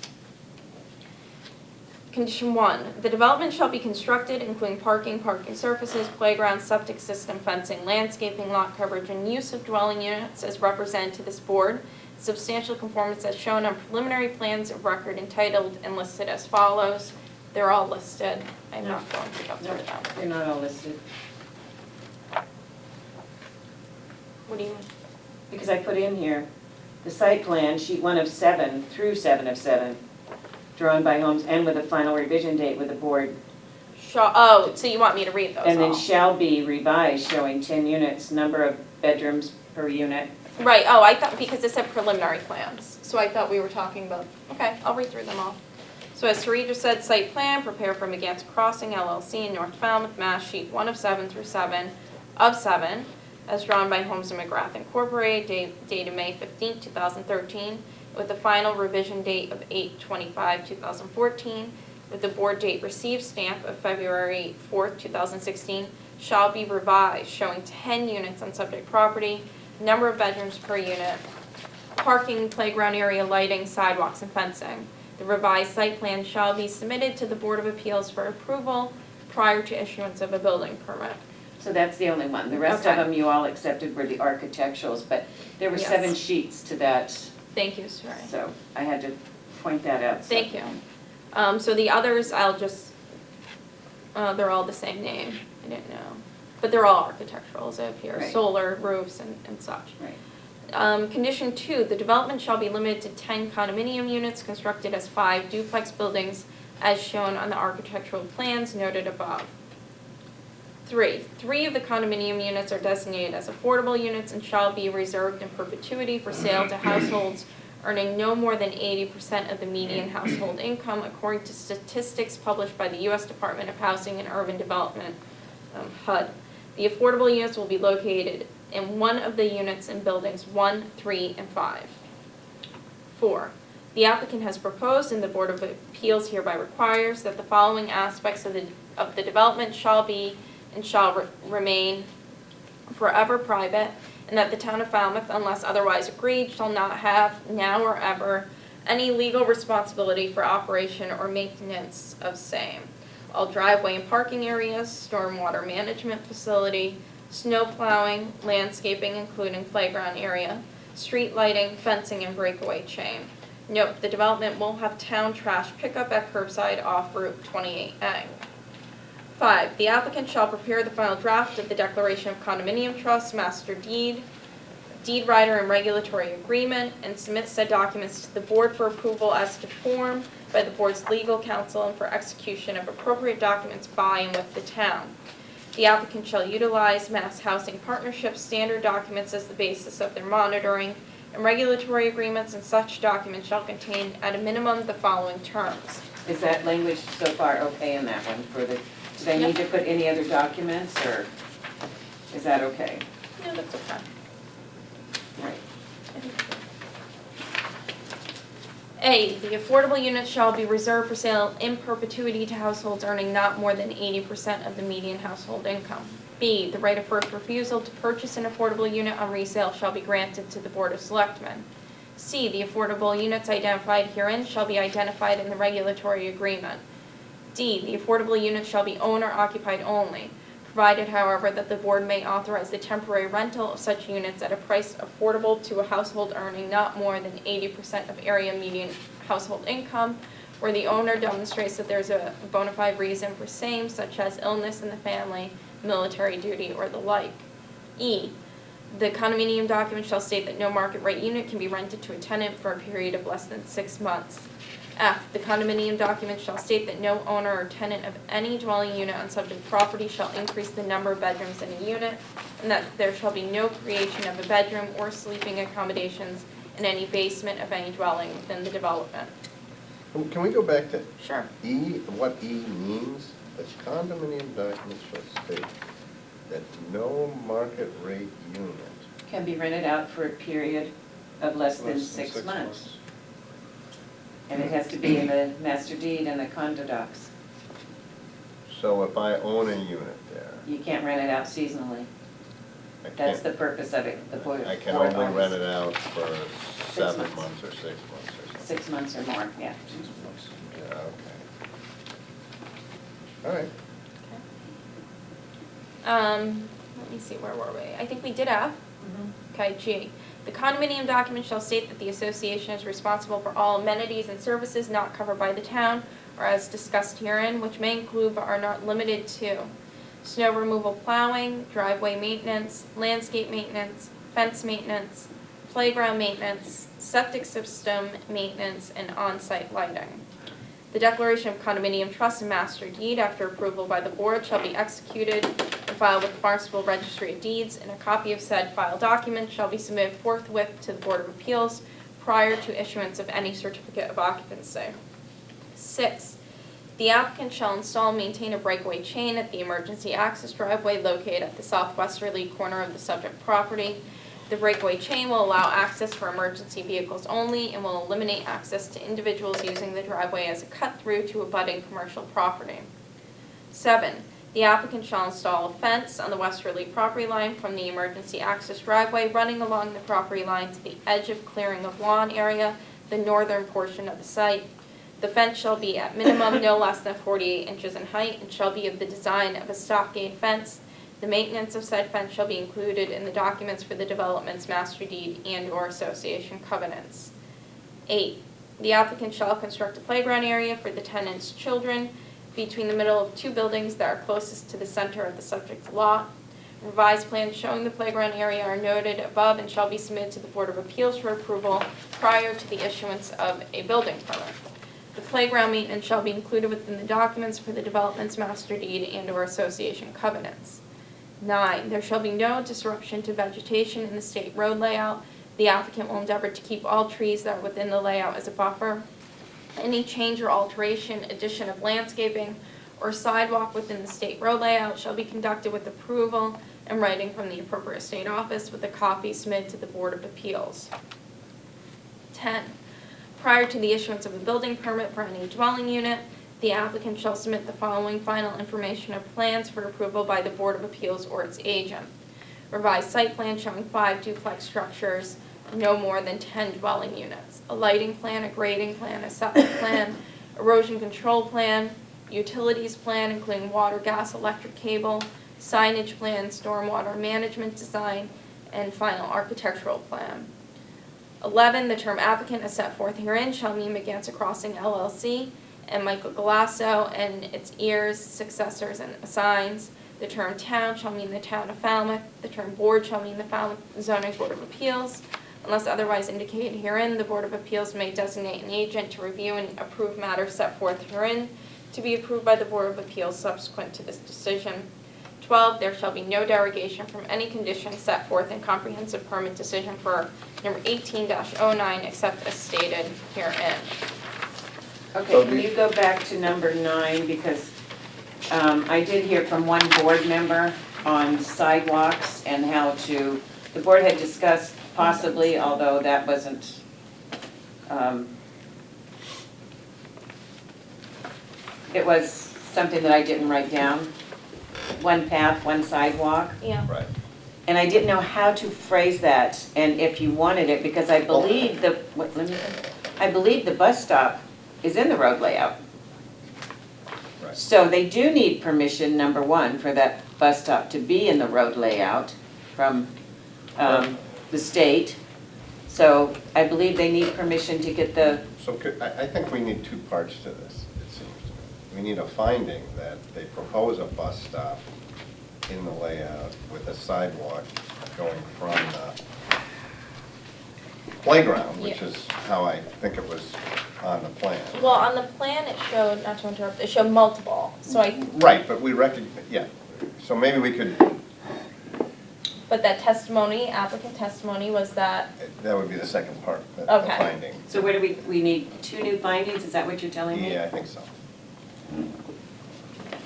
Condition 1, the development shall be constructed including parking surfaces, playground, septic system, fencing, landscaping, lot coverage, and use of dwelling units as represented to this board. Substantial conformance as shown on preliminary plans of record entitled and listed as follows. They're all listed. I'm not going to go through them. They're not all listed. What do you mean? Because I put in here, the site plan, sheet 1 of 7 through 7 of 7, drawn by Holmes and with a final revision date with the board. Oh, so you want me to read those And then all? shall be revised showing 10 units, number of bedrooms per unit. Right, oh, I thought, because it said preliminary plans, so I thought we were talking about, okay, I'll read through them all. So as Sarita just said, site plan prepared for McGann Crossing LLC in North Falmouth, Mass, sheet 1 of 7 through 7 of 7, as drawn by Holmes and McGrath Incorporated, dated May 15, 2013, with the final revision date of 8/25/2014, with the board date received stamp of February 4th, 2016, shall be revised, showing 10 units on subject property, number of bedrooms per unit, parking, playground area, lighting, sidewalks, and fencing. The revised site plan shall be submitted to the Board of Appeals for approval prior to issuance of a building permit. So that's the only one. The rest of Okay. them you all accepted were the architecturals, but there were Yes. 7 sheets to that, Thank you, Sari. so I had to point that out. Thank you. So the others, I'll just, they're all the same name, I didn't know. But they're all architectural, as it appears, Right. solar, roofs, and such. Right. Condition 2, the development shall be limited to 10 condominium units constructed as 5 duplex buildings as shown on the architectural plans noted above. 3 of the condominium units are designated as affordable units and shall be reserved in perpetuity for sale to households earning no more than 80% of the median household income according to statistics published by the U.S. Department of Housing and Urban Development, HUD. The affordable units will be located in one of the units in buildings 1, 3, and 5. 4, the applicant has proposed and the Board of Appeals hereby requires that the following aspects of the development shall be and shall remain forever private, and that the town of Falmouth, unless otherwise agreed, shall not have, now or ever, any legal responsibility for operation or maintenance of same. All driveway and parking areas, stormwater management facility, snow plowing, landscaping including playground area, street lighting, fencing, and breakaway chain. Note, the development will have town trash pickup at curbside off Route 28A. 5. The applicant shall prepare the final draft of the Declaration of Condominium Trust, Master Deed, Deed Rider, and Regulatory Agreement, and submit said documents to the Board for approval as to form by the Board's legal counsel and for execution of appropriate documents by and with the town. The applicant shall utilize Mass Housing Partnership standard documents as the basis of their monitoring, and regulatory agreements and such documents shall contain at a minimum the following terms. Is that language so far okay in that one for the, do they need to put any other documents, or is that okay? No, that's okay. Right. A, the affordable units shall be reserved for sale in perpetuity to households earning not more than 80% of the median household income. B, the right of first refusal to purchase an affordable unit on resale shall be granted to the Board of Selectmen. C, the affordable units identified herein shall be identified in the regulatory agreement. D, the affordable units shall be owner-occupied only, provided, however, that the Board may authorize the temporary rental of such units at a price affordable to a household earning not more than 80% of area median household income, where the owner demonstrates that there's a bona fide reason for same, such as illness in the family, military duty, or the like. E, the condominium document shall state that no market rate unit can be rented to a tenant for a period of less than 6 months. F, the condominium document shall state that no owner or tenant of any dwelling unit on subject property shall increase the number of bedrooms in a unit, and that there shall be no creation of a bedroom or sleeping accommodations in any basement of any dwelling within the development. Can we go back to Sure. E, what E means? The condominium document shall state that no market rate unit. Can be rented out for a period of less than 6 months. And it has to be in the master deed and the condo docs. So if I own a unit there, You can't rent it out seasonally. I That's can't, the purpose of it, the board. I can board only wants rent it out for 7 months. months or 6 months or something. 6 months or more, yeah. Yeah, okay. All right. Let me see, where were we? I think we did F. Okay, G. The condominium document shall state that the association is responsible for all amenities and services not covered by the town, or as discussed herein, which may include but are not limited to snow removal plowing, driveway maintenance, landscape maintenance, fence maintenance, playground maintenance, septic system maintenance, and on-site lighting. The declaration of condominium trust and master deed, after approval by the board, shall be executed and filed with the Barnstable Registry of Deeds, and a copy of said filed document shall be submitted forthwith to the Board of Appeals prior to issuance of any certificate of occupancy. 6. The applicant shall install and maintain a breakaway chain at the emergency access driveway located at the southwesterly corner of the subject property. The breakaway chain will allow access for emergency vehicles only and will eliminate access to individuals using the driveway as a cut-through to abutting commercial property. 7. The applicant shall install a fence on the westerly property line from the emergency access driveway running along the property line to the edge of clearing of lawn area, the northern portion of the site. The fence shall be at minimum no less than 48 inches in height and shall be of the design of a stockade fence. The maintenance of said fence shall be included in the documents for the development's master deed and/or association covenants. 8. The applicant shall construct a playground area for the tenant's children between the middle of 2 buildings that are closest to the center of the subject lot. Revised plans showing the playground area are noted above and shall be submitted to the Board of Appeals for approval prior to the issuance of a building permit. The playground maintenance shall be included within the documents for the development's master deed and/or association covenants. 9. There shall be no disruption to vegetation in the state road layout. The applicant will endeavor to keep all trees that are within the layout as a buffer. Any change or alteration, addition of landscaping, or sidewalk within the state road layout shall be conducted with approval and writing from the appropriate state office with a copy submitted to the Board of Appeals. 10. Prior to the issuance of a building permit for any dwelling unit, The applicant shall submit the following final information or plans for approval by the Board of Appeals or its agent. Revised site plan showing 5 duplex structures, no more than 10 dwelling units. A lighting plan, a grading plan, a septic plan, erosion control plan, utilities plan including water, gas, electric cable, signage plan, stormwater management design, and final architectural plan. 11, the term applicant as set forth herein shall mean Megantic Crossing LLC and Michael Galasso and its heirs, successors, and assigns. The term town shall mean the town of Falmouth. The term board shall mean the Falmouth Zoning Board of Appeals. Unless otherwise indicated herein, the Board of Appeals may designate an agent to review and approve matters set forth herein to be approved by the Board of Appeals subsequent to this decision. 12, there shall be no derogation from any condition set forth in comprehensive permit decision for number 18-09 except as stated herein. Okay, can you go back to number 9, because I did hear from one board member on sidewalks and how to, the board had discussed possibly, although that wasn't, it was something that I didn't write down. One path, one sidewalk. Yeah. Right. And I didn't know how to phrase that and if you wanted it, because I believe I believe the bus stop is in the road layout. Right. So they do need permission, number 1, for that bus stop to be in the road layout from the state. So I believe they need permission to get the, So I think we need 2 parts to this, it seems to me. We need a finding that they propose a bus stop in the layout with a sidewalk going from the playground, which Yeah. is how I think it was on the plan. Well, on the plan it showed, not to interrupt, it showed multiple, so Right, but we yeah. So maybe we could, but that testimony, applicant testimony was that, that would be the second part, the Okay. finding. so where do we need 2 new findings, is that what you're telling me? Yeah, I think so.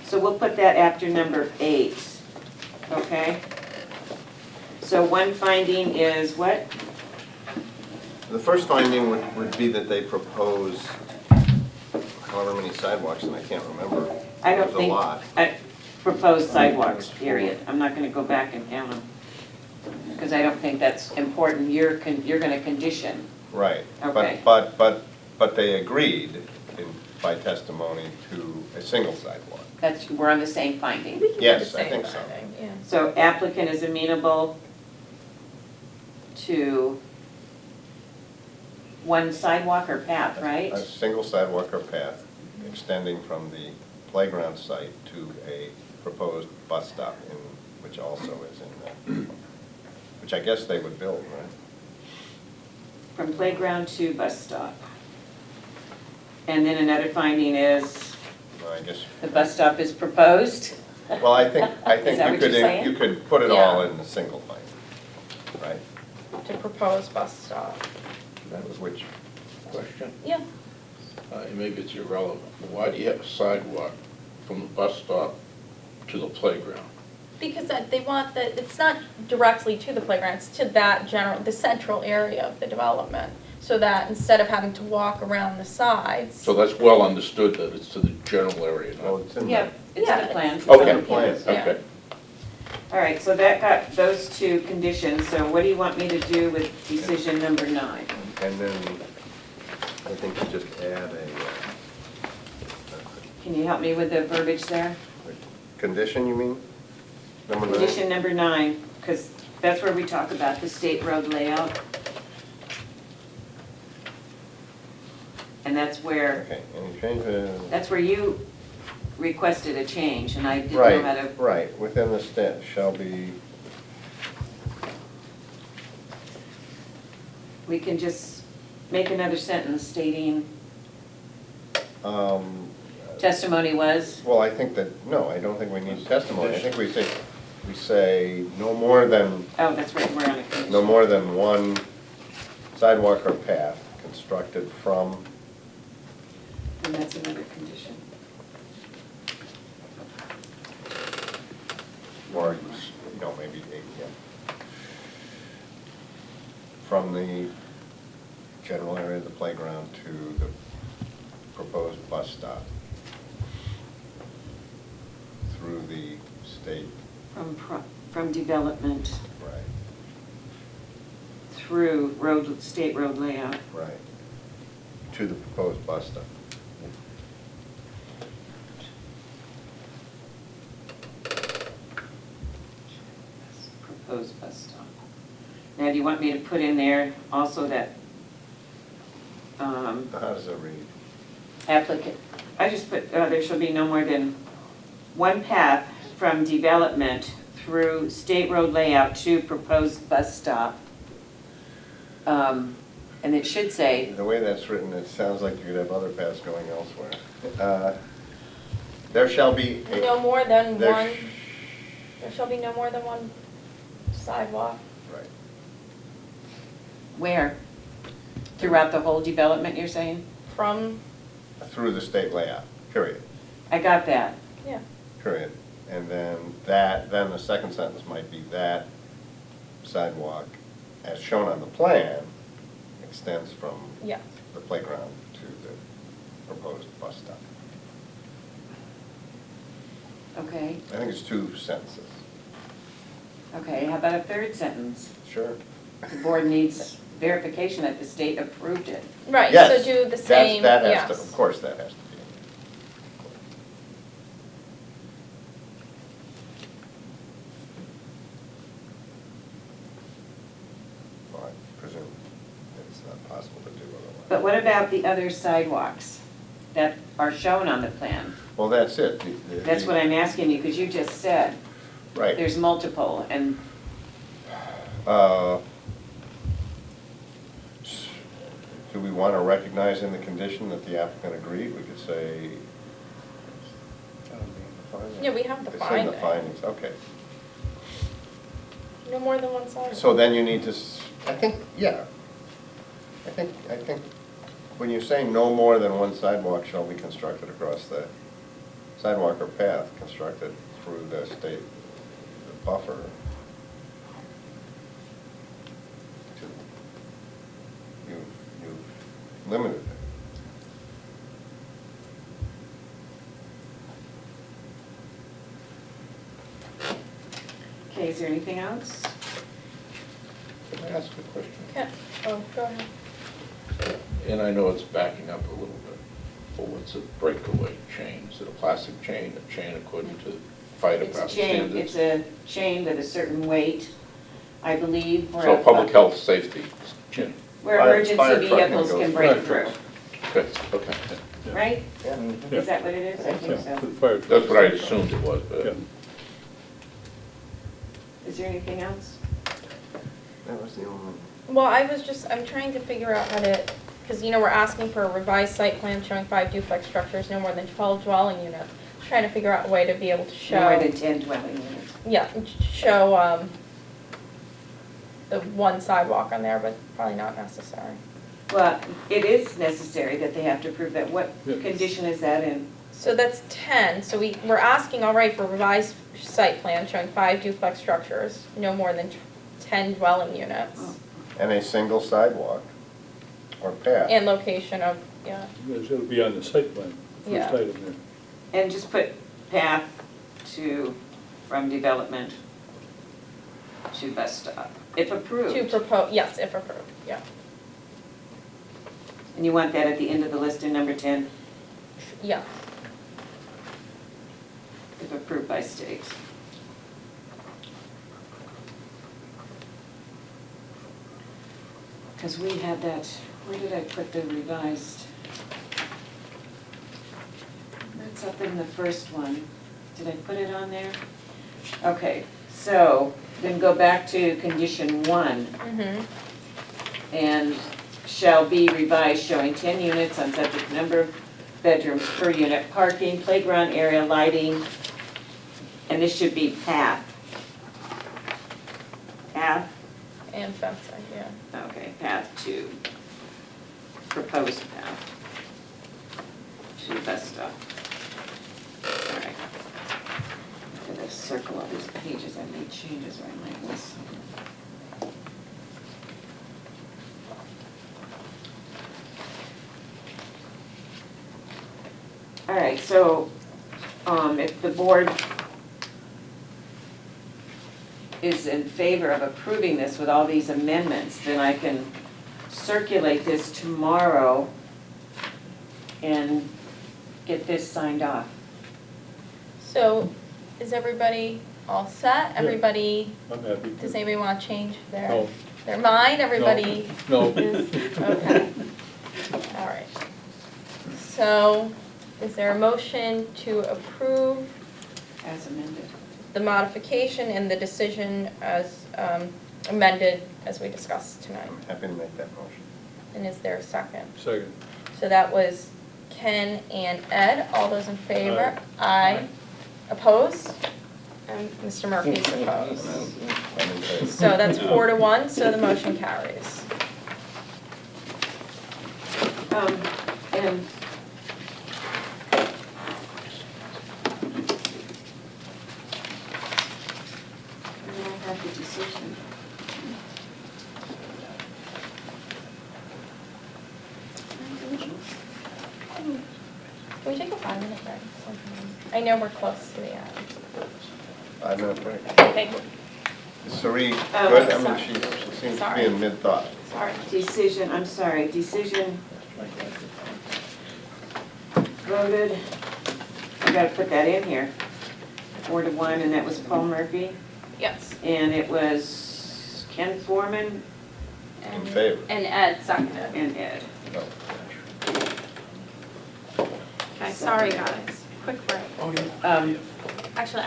So we'll put that after number 8, okay? So one finding is what? The first finding would be that they propose however many sidewalks, and I can't remember. I don't There's a think, lot. proposed sidewalks, period. I'm not gonna go back and count them, because I don't think that's important. You're gonna condition. Right. Okay. But they agreed by testimony to a single sidewalk. We're on the same finding. we can do the Yes, I same think so. finding, yeah. So applicant is amenable to one sidewalk or path, right? A single sidewalk or path extending from the playground site to a proposed bus stop, which also is in there, which I guess they would build, right? From playground to bus stop. And then another finding is Well, I guess, the bus stop is proposed. well, I think Is that what you're saying? you could put it all Yeah. in a single finding, right? To propose bus stop. That was which, Question? Yeah. Maybe it's irrelevant, but why do you have a sidewalk from the bus stop to the playground? Because they want it's not directly to the playground, it's to that the central area of the development. So that instead of having to walk around the sides. So that's well understood that it's to the general area, well, not... it's in Yeah, the, it's in Yeah, the plan. it's Okay. in the plan. Yeah. Okay. All right, so that got those 2 conditions. So what do you want me to do with decision number 9? and then I think you just add Can you help me with the verbiage there? a condition, you mean? Number 9? Condition number 9, because that's where we talk about the state road layout. And that's where, Okay, any changes? that's where you requested a change, and I didn't know how to. Right, right, within the stat shall be, We can just make another sentence stating testimony was, well, I think that, no, I don't think we need testimony. I think we say no more than, oh, that's right, we're on a condition. no more than one sidewalk or path constructed from, And that's another condition. or, you know, maybe 8, yeah. From the general area of the playground to the proposed bus stop. through the state, From development right, through road, state road layout. right, to the proposed bus stop. Proposed bus stop. Now, do you want me to put in there also that How does it read? applicant, I just put, there shall be no more than one path from development through state road layout to proposed bus stop. And it should say, The way that's written, it sounds like you could have other paths going elsewhere. There shall be a. No more than there one, sh- there shall be no more than one sidewalk. Right. where? Throughout the whole development, you're saying? From, Through the state layout, period, I got that. yeah, period. And then then the second sentence might be that sidewalk, as shown on the plan, extends from yeah. the playground to the proposed bus stop. Okay, I think it's 2 sentences. okay, how about a third sentence? Sure. The board needs verification that the state approved it. Right, so Yes, do the that's- same, that has to, yes. of course that has to be. Well, I presume it's not possible to do otherwise. But what about the other sidewalks that are shown on the plan? Well, that's it. That's what I'm asking you, because you just said Right. there's multiple, and Uh, Do we want to recognize in the condition that the applicant agreed? We could say. Yeah, we have the It's in the finding. findings, okay. No more than one sidewalk. So then you need to, I think, yeah. I think when you say no more than one sidewalk shall be constructed across the sidewalk or path constructed through the state buffer. You've limited it. okay, is there anything else? Can I ask a question? Okay, oh, go ahead. And I know it's backing up a little bit, but what's a breakaway chain? Is it a plastic chain, a chain according to fire It's a department chain, standards? it's a chain with a certain weight, I believe. where So a- public health, safety chain. Where Fire emergency trucking vehicles goes can break right through, Okay, okay. right? Yeah. Yeah. Is that what it is? I think Yeah, for so. the fire That's what I trucks. assumed it was, Yeah. but Is there anything else? That was the only. Well, I'm trying to figure out how to, because, we're asking for a revised site plan showing 5 duplex structures, no more than 12 dwelling units. Trying to figure out a way to be able to show. No more than 10 dwelling units. Yeah, show, the one sidewalk on there, but probably not necessary. Well, it is necessary that they have to prove that. What Yeah. condition is that in? So that's 10, so we're asking, all right, for revised site plan showing 5 duplex structures, no more than 10 dwelling units. Oh. And a single sidewalk or path. And location of, yeah, It'll be on the site plan, the Yeah. first item there. And just put path from development to bus stop, if approved. to propose, yes, if approved, yeah. And you want that at the end of the list in number 10, Yeah, if approved by state. Because we had that, where did I put the revised? That's up in the first one. Did I put it on there? Okay, so then go back to condition 1. And shall be revised showing 10 units on subject number of bedrooms per unit, parking, playground area, lighting, and this should be path. Path, and fencing, yeah. okay, path to, proposed path to bus stop. All right. I'm gonna circle all these pages, I made changes where I might miss some. All right, so if the board is in favor of approving this with all these amendments, then I can circulate this tomorrow and get this signed off. So is everybody all set? Everybody, I'm happy. does anybody want to change No. their mind? Everybody No. is, okay. All right. So is there a motion to approve As amended. the modification and the decision as amended as we discussed tonight? I'm happy to make that motion. And is there a second? Second. So that was Ken and Ed. All those in favor? Aye. Opposed? And Mr. Murphy's opposed. I'm in favor. So that's 4-1, so the motion carries. And I have the decision. Can we take a 5-minute break? I know we're close to the end. 5 minute break. Okay, Is Sari Oh, good? I sorry. mean, she seems to Sorry. be in mid-thought. sorry. Decision, I'm sorry, decision voted, I gotta put that in here, 4-1, and that was Paul Murphy, Yes. and it was Ken Foreman In favor. And Ed seconded. and Ed. No. Okay, sorry guys. Quick break. Actually,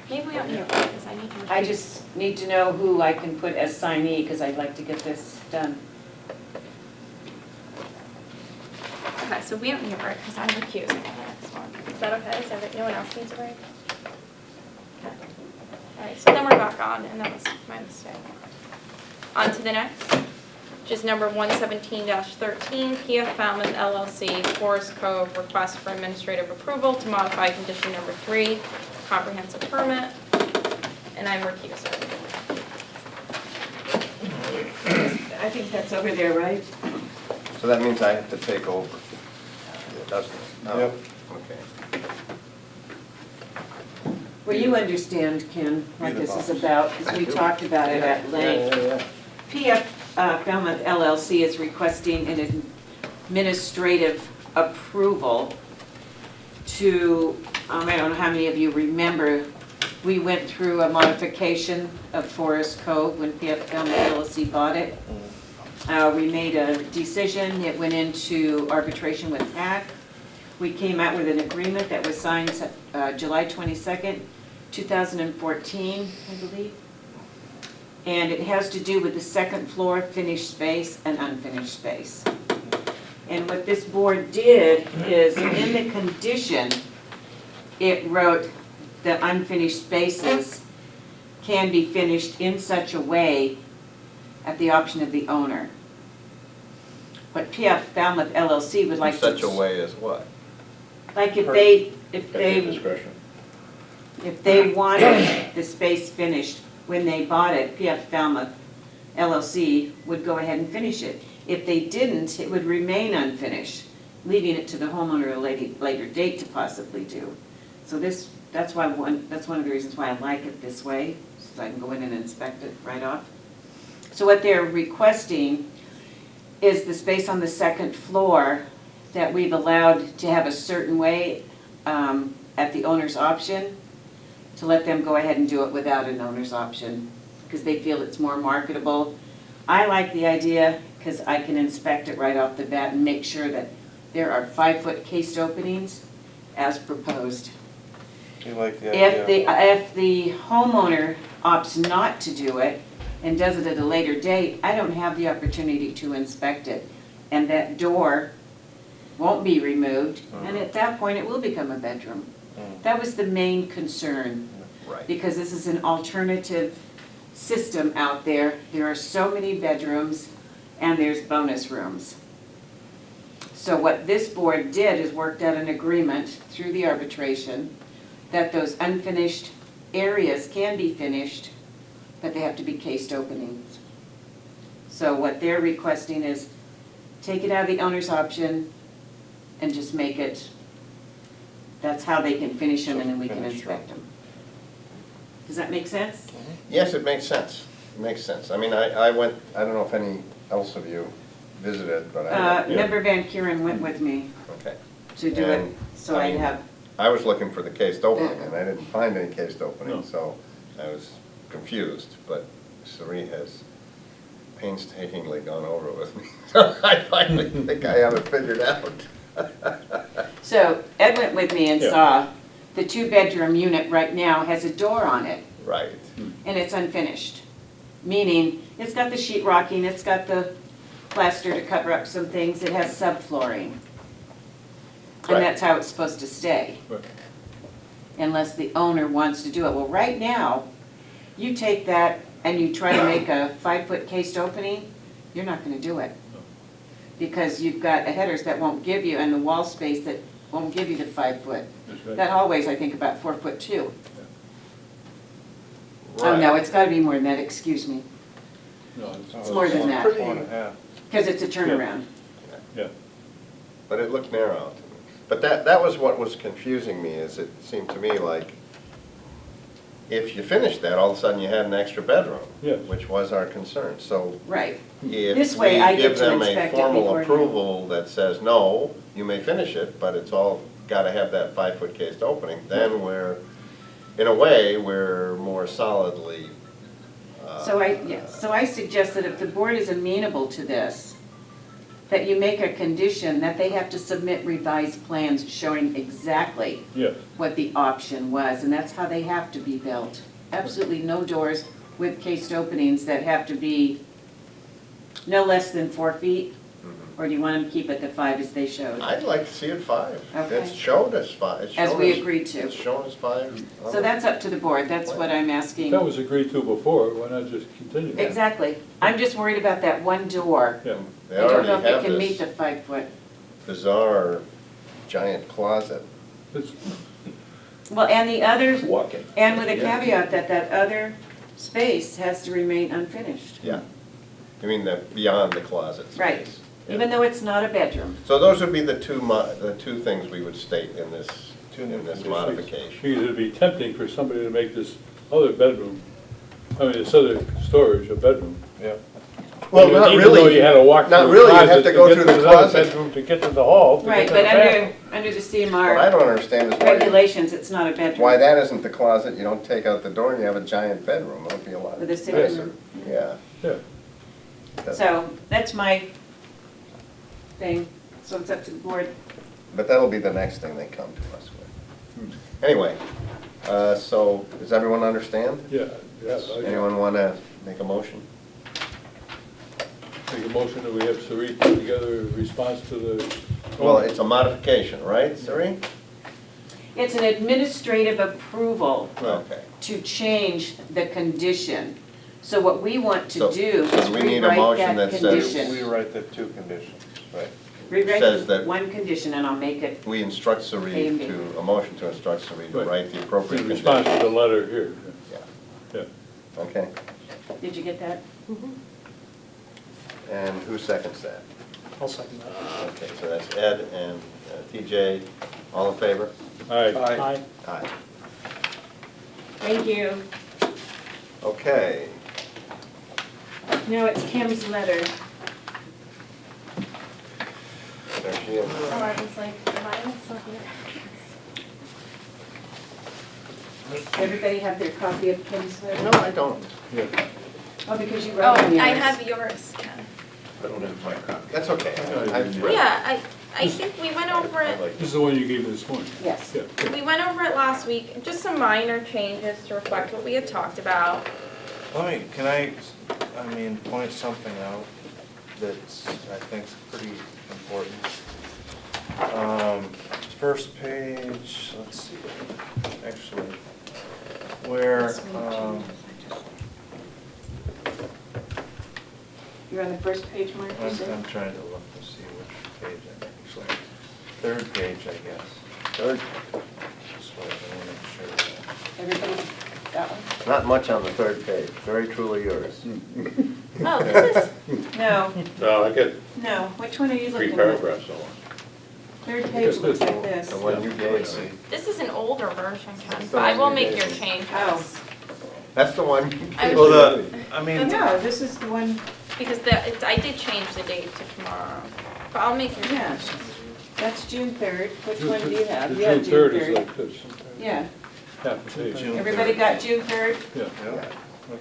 maybe we don't need a break because I need to. I just need to know who I can put as signee, because I'd like to get this done. Okay, so we don't need a break because I'm recusing on the next one. Is that okay? Is everybody, no one else needs a break? Okay. All right, so then we're back on, and that was my mistake. On to the next, which is number 117-13, PF Falmouth LLC, Forest Cove, request for administrative approval to modify condition number 3, comprehensive permit, and I'm recusing. I think that's over there, right? So that means I have to take over, doesn't it? No. Yep. Okay. Well, you understand, Ken, what Be the this is boss. about, because we talked about it at length. PF Falmouth LLC is requesting an administrative approval to, I don't know how many of you remember, we went through a modification of Forest Cove when PF Falmouth LLC bought it. We made a decision, it went into arbitration with HAC. We came out with an agreement that was signed July 22nd, 2014, I believe. And it has to do with the second floor finished space and unfinished space. And what this board did is, in the condition, it wrote the unfinished spaces can be finished in such a way at the option of the owner. What PF Falmouth LLC would like In to... such a way as what? Like if At their discretion. if they wanted the space finished when they bought it, PF Falmouth LLC would go ahead and finish it. If they didn't, it would remain unfinished, leaving it to the homeowner at a later date to possibly do. So that's one of the reasons why I like it this way, so I can go in and inspect it right off. So what they're requesting is the space on the second floor that we've allowed to have a certain way at the owner's option, to let them go ahead and do it without an owner's option, because they feel it's more marketable. I like the idea because I can inspect it right off the bat and make sure that there are 5-foot cased openings as proposed. You like the idea? If the homeowner opts not to do it and does it at a later date, I don't have the opportunity to inspect it. And that door won't be removed, and at that point, it will become a bedroom. That was the main concern, Right. because this is an alternative system out there. There are so many bedrooms, and there's bonus rooms. So what this board did is worked out an agreement through the arbitration that those unfinished areas can be finished, but they have to be cased openings. So what they're requesting is take it out of the owner's option and just make it, that's how they can finish them, and then we can Finished inspect them. Does that make sense? Yes, it makes sense. It makes sense. I mean, I went, I don't know if any else of you visited, but I. Member Van Kuren went with me Okay. to do it, And, so I I'd mean, have, I was looking for the cased opening, and I didn't find any cased No. opening, so I was confused, but Sari has painstakingly gone over it with me. So I finally think I have it figured out. so Ed went with me and Yeah. saw the 2-bedroom unit right now has a door on it, Right. and it's unfinished. Meaning, it's got the sheet rocking, it's got the plaster to cover up some things, it has subflooring. Right. And that's how it's supposed to stay, Right. unless the owner wants to do it. Well, right now, you take that and you try to make a 5-foot cased opening, you're not gonna do it. Because you've got a headers that won't give you, and the wall space that won't give you the 5 foot. That's right. That hallway's, I think, about 4 foot 2. Oh, Right. no, it's gotta be more than that, excuse me, No, It's more than that. 4.5. because it's a turnaround. Yeah, But it looked narrow to me. But that was what was confusing me, is it seemed to me like if you finished that, all of a sudden you had an extra bedroom. Yes. Which was our concern. So Right. if This way I we get give to them a inspect it formal before- approval that says, no, you may finish it, but it's all gotta have that 5-foot cased opening, then we're, in a way, we're more solidly. So I suggest that if the board is amenable to this, that you make a condition that they have to submit revised plans showing exactly yes, what the option was, and that's how they have to be built. Absolutely no doors with cased openings that have to be no less than 4 feet, or do you want them to keep it to 5 as they showed? I'd like to see it 5. Okay. It's shown as 5. It's As shown we agreed to. It's shown as 5. So that's up to the board, that's what I'm asking. that was agreed to before, why not just continue? Exactly. I'm just worried about that one door. Yeah, They I don't already know if it have can meet this the 5 foot. bizarre giant closet. it's, Well, and the other, Walking. and with a Yeah. caveat that that other space has to remain unfinished. Yeah. You mean the, beyond the closet space? Right. Yeah. Even though it's not a bedroom. So those would be the two things we would state in this, Two new in this conditions. modification. because it'd be tempting for somebody to make this other bedroom, I mean, this other storage a bedroom. Yeah. Well, Even- not Even though really. you had to walk Not through really, the you'd have closet to go get through to the another closet. bedroom to get to the hall, to Right, get to but the bathroom. under the What I CMR don't understand is why, regulations, it's not a bedroom. why that isn't the closet, you don't take out the door and you have a giant bedroom, that would be a lot With a sitting nicer. room. Yeah. Yeah, So that's my thing, so it's up to the board. But that'll be the next thing they come to us with. Anyway, so, does everyone understand? yeah, yeah. Anyone want to make a motion? Make a motion that we have Sari put together a response to the. Well, it's a modification, right, Sari? It's an administrative approval Okay. to change the condition. So what we want to So- do so is we need a rewrite motion that that says- condition. We write the 2 conditions, right? Rewrite says that- one condition and I'll make it, We instruct Sari A and B. to, a motion to instruct Sari to Right. write the appropriate In response to condition. the letter here, Yeah, yeah. okay. did you get that? And who seconds that? I'll second that. Okay, so that's Ed and TJ, all in favor? All right, Aye. Aye. Thank you. Okay, Now it's Kim's letter. there she is. Oh, I was like, mine is still here. Everybody have their copy of Kim's letter? No, I don't. yeah. Oh, because you Oh, wrote on yours. I have yours, Ken. I don't have my copy. That's okay. I've read it. Yeah, I think we went over it, This is the one you gave me this morning. Yes. Yeah. we went over it last week, just some minor changes to reflect what we had talked about. Can I mean, point something out that's, I think, is pretty important. First page, let's see, actually, where, You're on the first page, Mark, you said? I'm trying to look to see which page I'm actually, 3rd page, I guess. Third, This way, I want to make sure that. Everybody got one? not much on the third page, very truly yours. Oh, this is, No, No, I get no, which one are you 3 looking at? paragraphs on. Third page looks like this. The one you gave me. this is an older version, Ken, That's the but I one will you make gave your me. changes. Oh. That's the one. Well, I mean, No, this is the one, Because I did change the date to tomorrow, but I'll make your yeah. That's June 3rd. Which one do you have? The You have June 3rd is like this, Yeah. half a page. June Everybody 3rd. got June 3rd? Yeah. Yeah,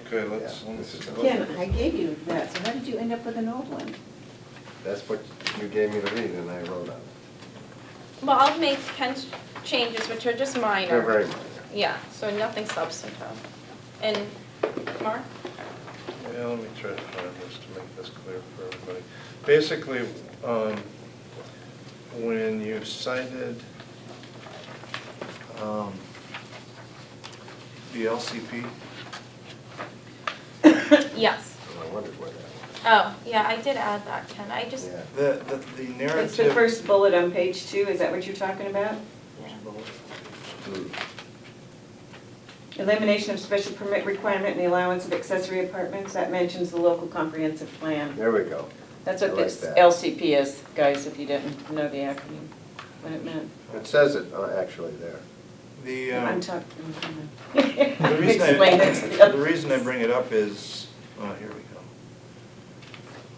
okay, let's This is the look Ken, at I it. gave you that, so how did you end up with an old one? That's what you gave me to read and I wrote on it. Well, I'll make Ken's changes, which are just minor. They're very minor. Yeah, so nothing substantive. And Mark? Yeah, let me try to find this to make this clear for everybody. Basically, when you cited the LCP, Yes. I wondered where that was. Oh, yeah, I did add that, Ken. I just, Yeah. the It's narrative. the first bullet on page 2, is that what you're talking about? Elimination of special permit requirement and the allowance of accessory apartments, that mentions the local comprehensive plan. There we go. That's I what like this that. LCP is, guys, if you didn't know the acronym, what it meant. It says it actually there. The, I'm the talking. reason Explain it to the the reason I bring it up is, here we go.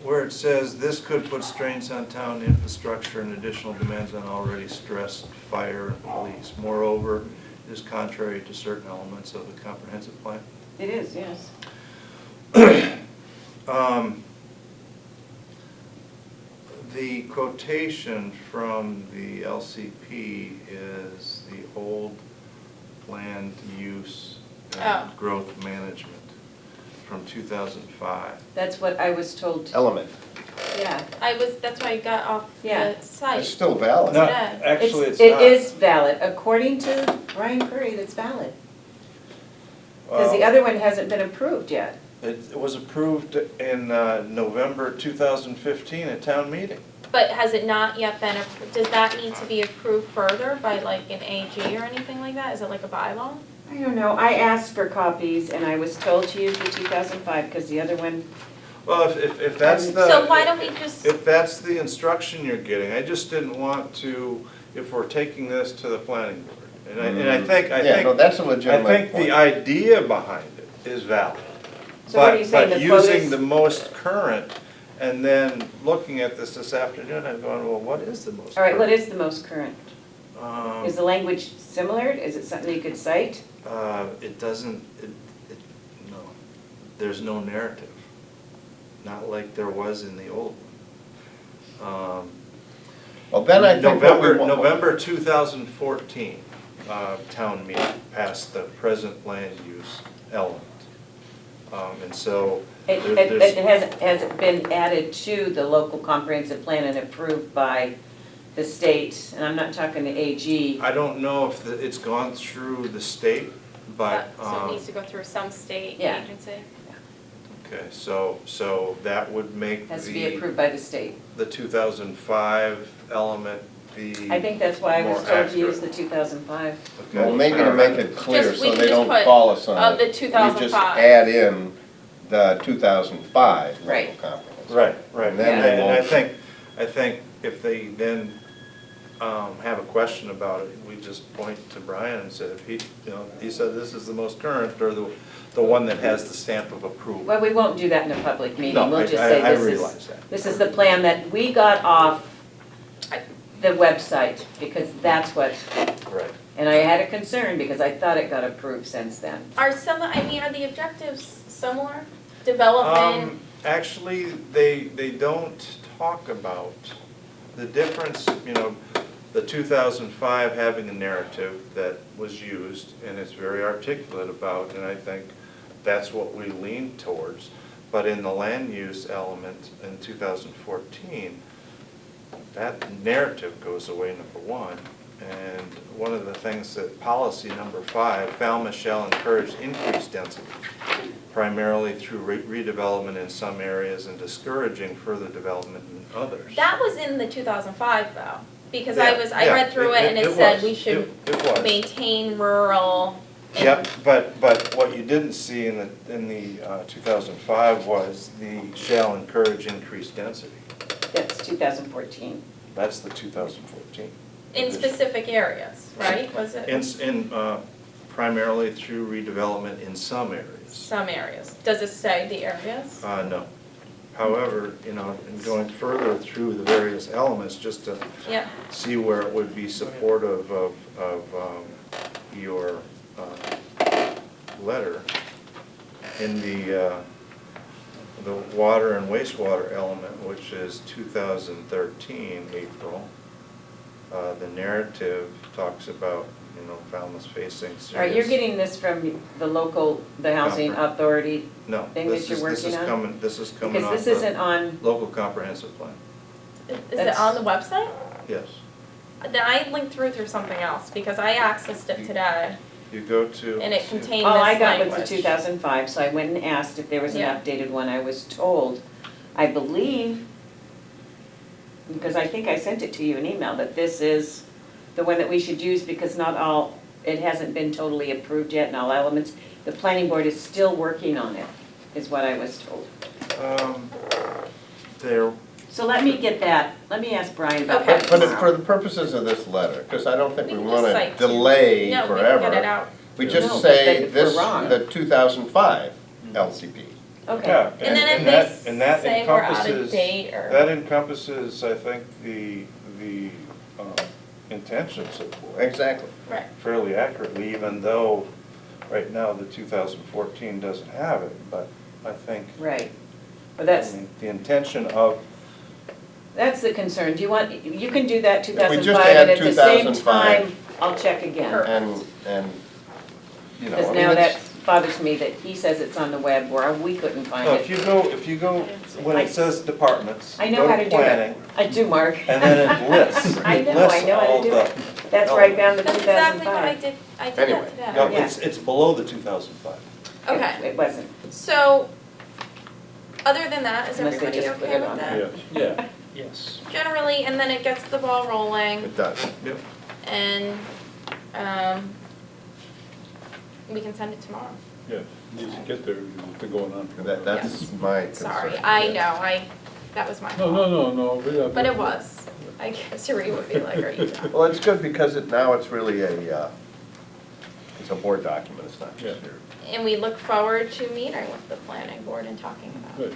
Where it says, this could put strains on town infrastructure and additional demands on already stressed fire and police. Moreover, it is contrary to certain elements of the comprehensive plan. It is, yes. The quotation from the LCP is the old land use and Oh. growth management from 2005. That's what I was told. Element. Yeah. that's why I got off Yeah. the It's site. still valid. No, Yeah. actually, it's It not. is valid, according to Brian Curry, that's valid. Because the Well, other one hasn't been approved yet. it was approved in November 2015 at town meeting. But has it not yet been, does that need to be approved further by like an AG or anything like that? Is it like a bylaw? I don't know, I asked for copies and I was told to use the 2005 because the other one, Well, if that's the. So why don't we just, If that's the instruction you're getting, I just didn't want to, if we're taking this to the planning board. And I think, Yeah, no, that's a I legitimate think point. the idea behind it is valid. so what are you saying, But the quote using is? the most current, and then looking at this afternoon, I'm going, well, what is the most current? All right, what is the most current? Um, Is the language similar? Is it something you could cite? It doesn't, no, there's no narrative, not like there was in the old one. Well, then I think what we want. November 2014, town meeting passed the present land use element. And so, It hasn't been added to the local comprehensive plan and approved by the state, and I'm not talking the AG. I don't know if it's gone through the state, but, so it needs to go through some state Yeah. agency? okay, so that would make Has to be approved by the state. the 2005 element be I think that's why I was more told to use the accurate. 2005. Okay. Well, maybe to make it clear Just- we so can they just don't put, call us on it. the We just 2005. add in the 2005 local Right. comprehensive. Right. And then they And I won't- think if they then have a question about it, we just point to Brian and say, if he said this is the most current, or the one that has the stamp of approval. Well, we won't do that in a public meeting. No, We'll I- just say I this realize is, that. this is the plan that we got off the website, because that's what, Right. and I had a concern because I thought it got approved since then. Are the objectives similar? Development, Actually, they don't talk about the difference, the 2005 having a narrative that was used, and it's very articulate about, and I think that's what we lean towards. But in the land use element in 2014, that narrative goes away, number one. And one of the things that policy number 5, Falmouth shall encourage increased density, primarily through redevelopment in some areas and discouraging further development in others. that was in the 2005 though, because I Yeah, read through it and it said was. we should It was. maintain rural. and- Yep, but what you didn't see in the 2005 was the shall encourage increased density. That's 2014. That's the 2014. In specific areas, right, was it? In primarily through redevelopment in some areas. Some areas. Does it say the areas? No. However, in going further through the various elements, just to Yeah. see where it would be supportive of your letter, in the water and wastewater element, which is 2013 April, the narrative talks about, Falmouth facing serious. All right, you're getting this from the housing authority No, thing that you're working on? This is coming off Because this isn't the on, local comprehensive plan. Is it That's- on the website? Yes. Then I linked through something else because I accessed it today You go to. and it contained all this I got was language. the 2005, so I went and asked if there was an Yeah. updated one. I was told, I believe, because I think I sent it to you in email, that this is the one that we should use because it hasn't been totally approved yet in all elements. The planning board is still working on it, is what I was told. There, So let me get that, let me ask Brian about Okay. that But tomorrow. for the purposes of this letter, because I don't think We we can want just to cite delay No, we forever. can get it out. We No, just but say if we're this, wrong. the 2005 LCP. Okay, yeah, And then and if that they say we're out of encompasses, date or. that encompasses, I think, the intentions of the board Exactly. Right. fairly accurately, even though right now the 2014 doesn't have it, but I think, right. But I mean, the intention of, that's the concern. Do you want, you can do that If we 2005, just and add at the same 2005. time, I'll check again. Perfect. And, I Because mean, now that it's- bothers me that he says it's on the web where we couldn't find no, it. if you go, when it says departments, I know go how to to do it. planning, I do, Mark. and then it lists. I It know, lists I know how all to do the- it. That's right down to That's exactly what I 2005. did. I did Anyway, that today. No, Yeah. it's below the 2005. Okay. It wasn't. So, other than that, is Unless they everybody just put okay it with on that? Yes. Yeah. Yes. Generally, and then it gets the ball rolling, It does. Yep. and we can send it tomorrow. Yeah, needs to get there, it's been going on. for- That's my concern. Sorry, I know, that was my fault. No. But it was. I guess Sheree would be like, are you done? Well, it's good because now it's really it's a board document, it's not just Yeah. here. And we look forward to meeting with the planning board and talking about it. Good.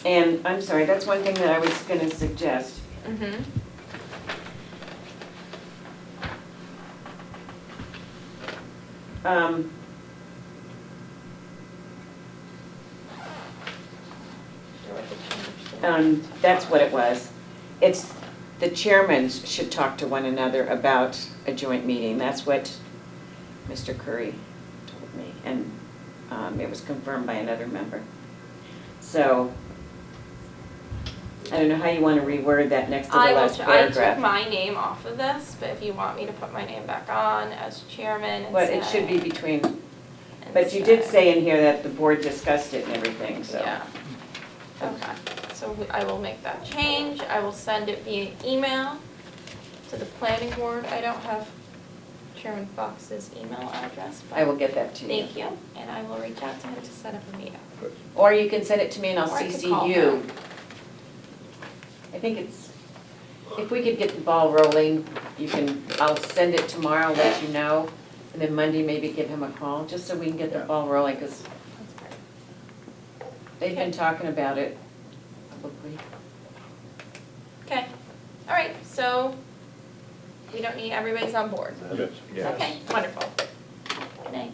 And I'm sorry, that's one thing that I was going to suggest. Mm-hmm. That's what it was. It's, the chairmen should talk to one another about a joint meeting. That's what Mr. Curry told me, and it was confirmed by another member. So, I don't know how you want to reword that next to the last I paragraph. took my name off of this, but if you want me to put my name back on as chairman and But it say- should be between, and but you did say in here that the board discussed it and everything, so. Yeah. Okay, so I will make that change. I will send it via email to the planning board. I don't have Chairman Fox's email address, but I will get that to you. thank you, and I will reach out to him to set up a meeting. Or you can send it to me and I'll Or I could CC call you. him. I think it's, if we could get the ball rolling, I'll send it tomorrow, let you know, and then Monday maybe give him a call, just so we can get the Yeah. ball rolling, because That's great. they've been Okay. talking about it publicly. Okay, all right, so we don't need, everybody's on board. Yes. Yes. Okay, wonderful. Good night.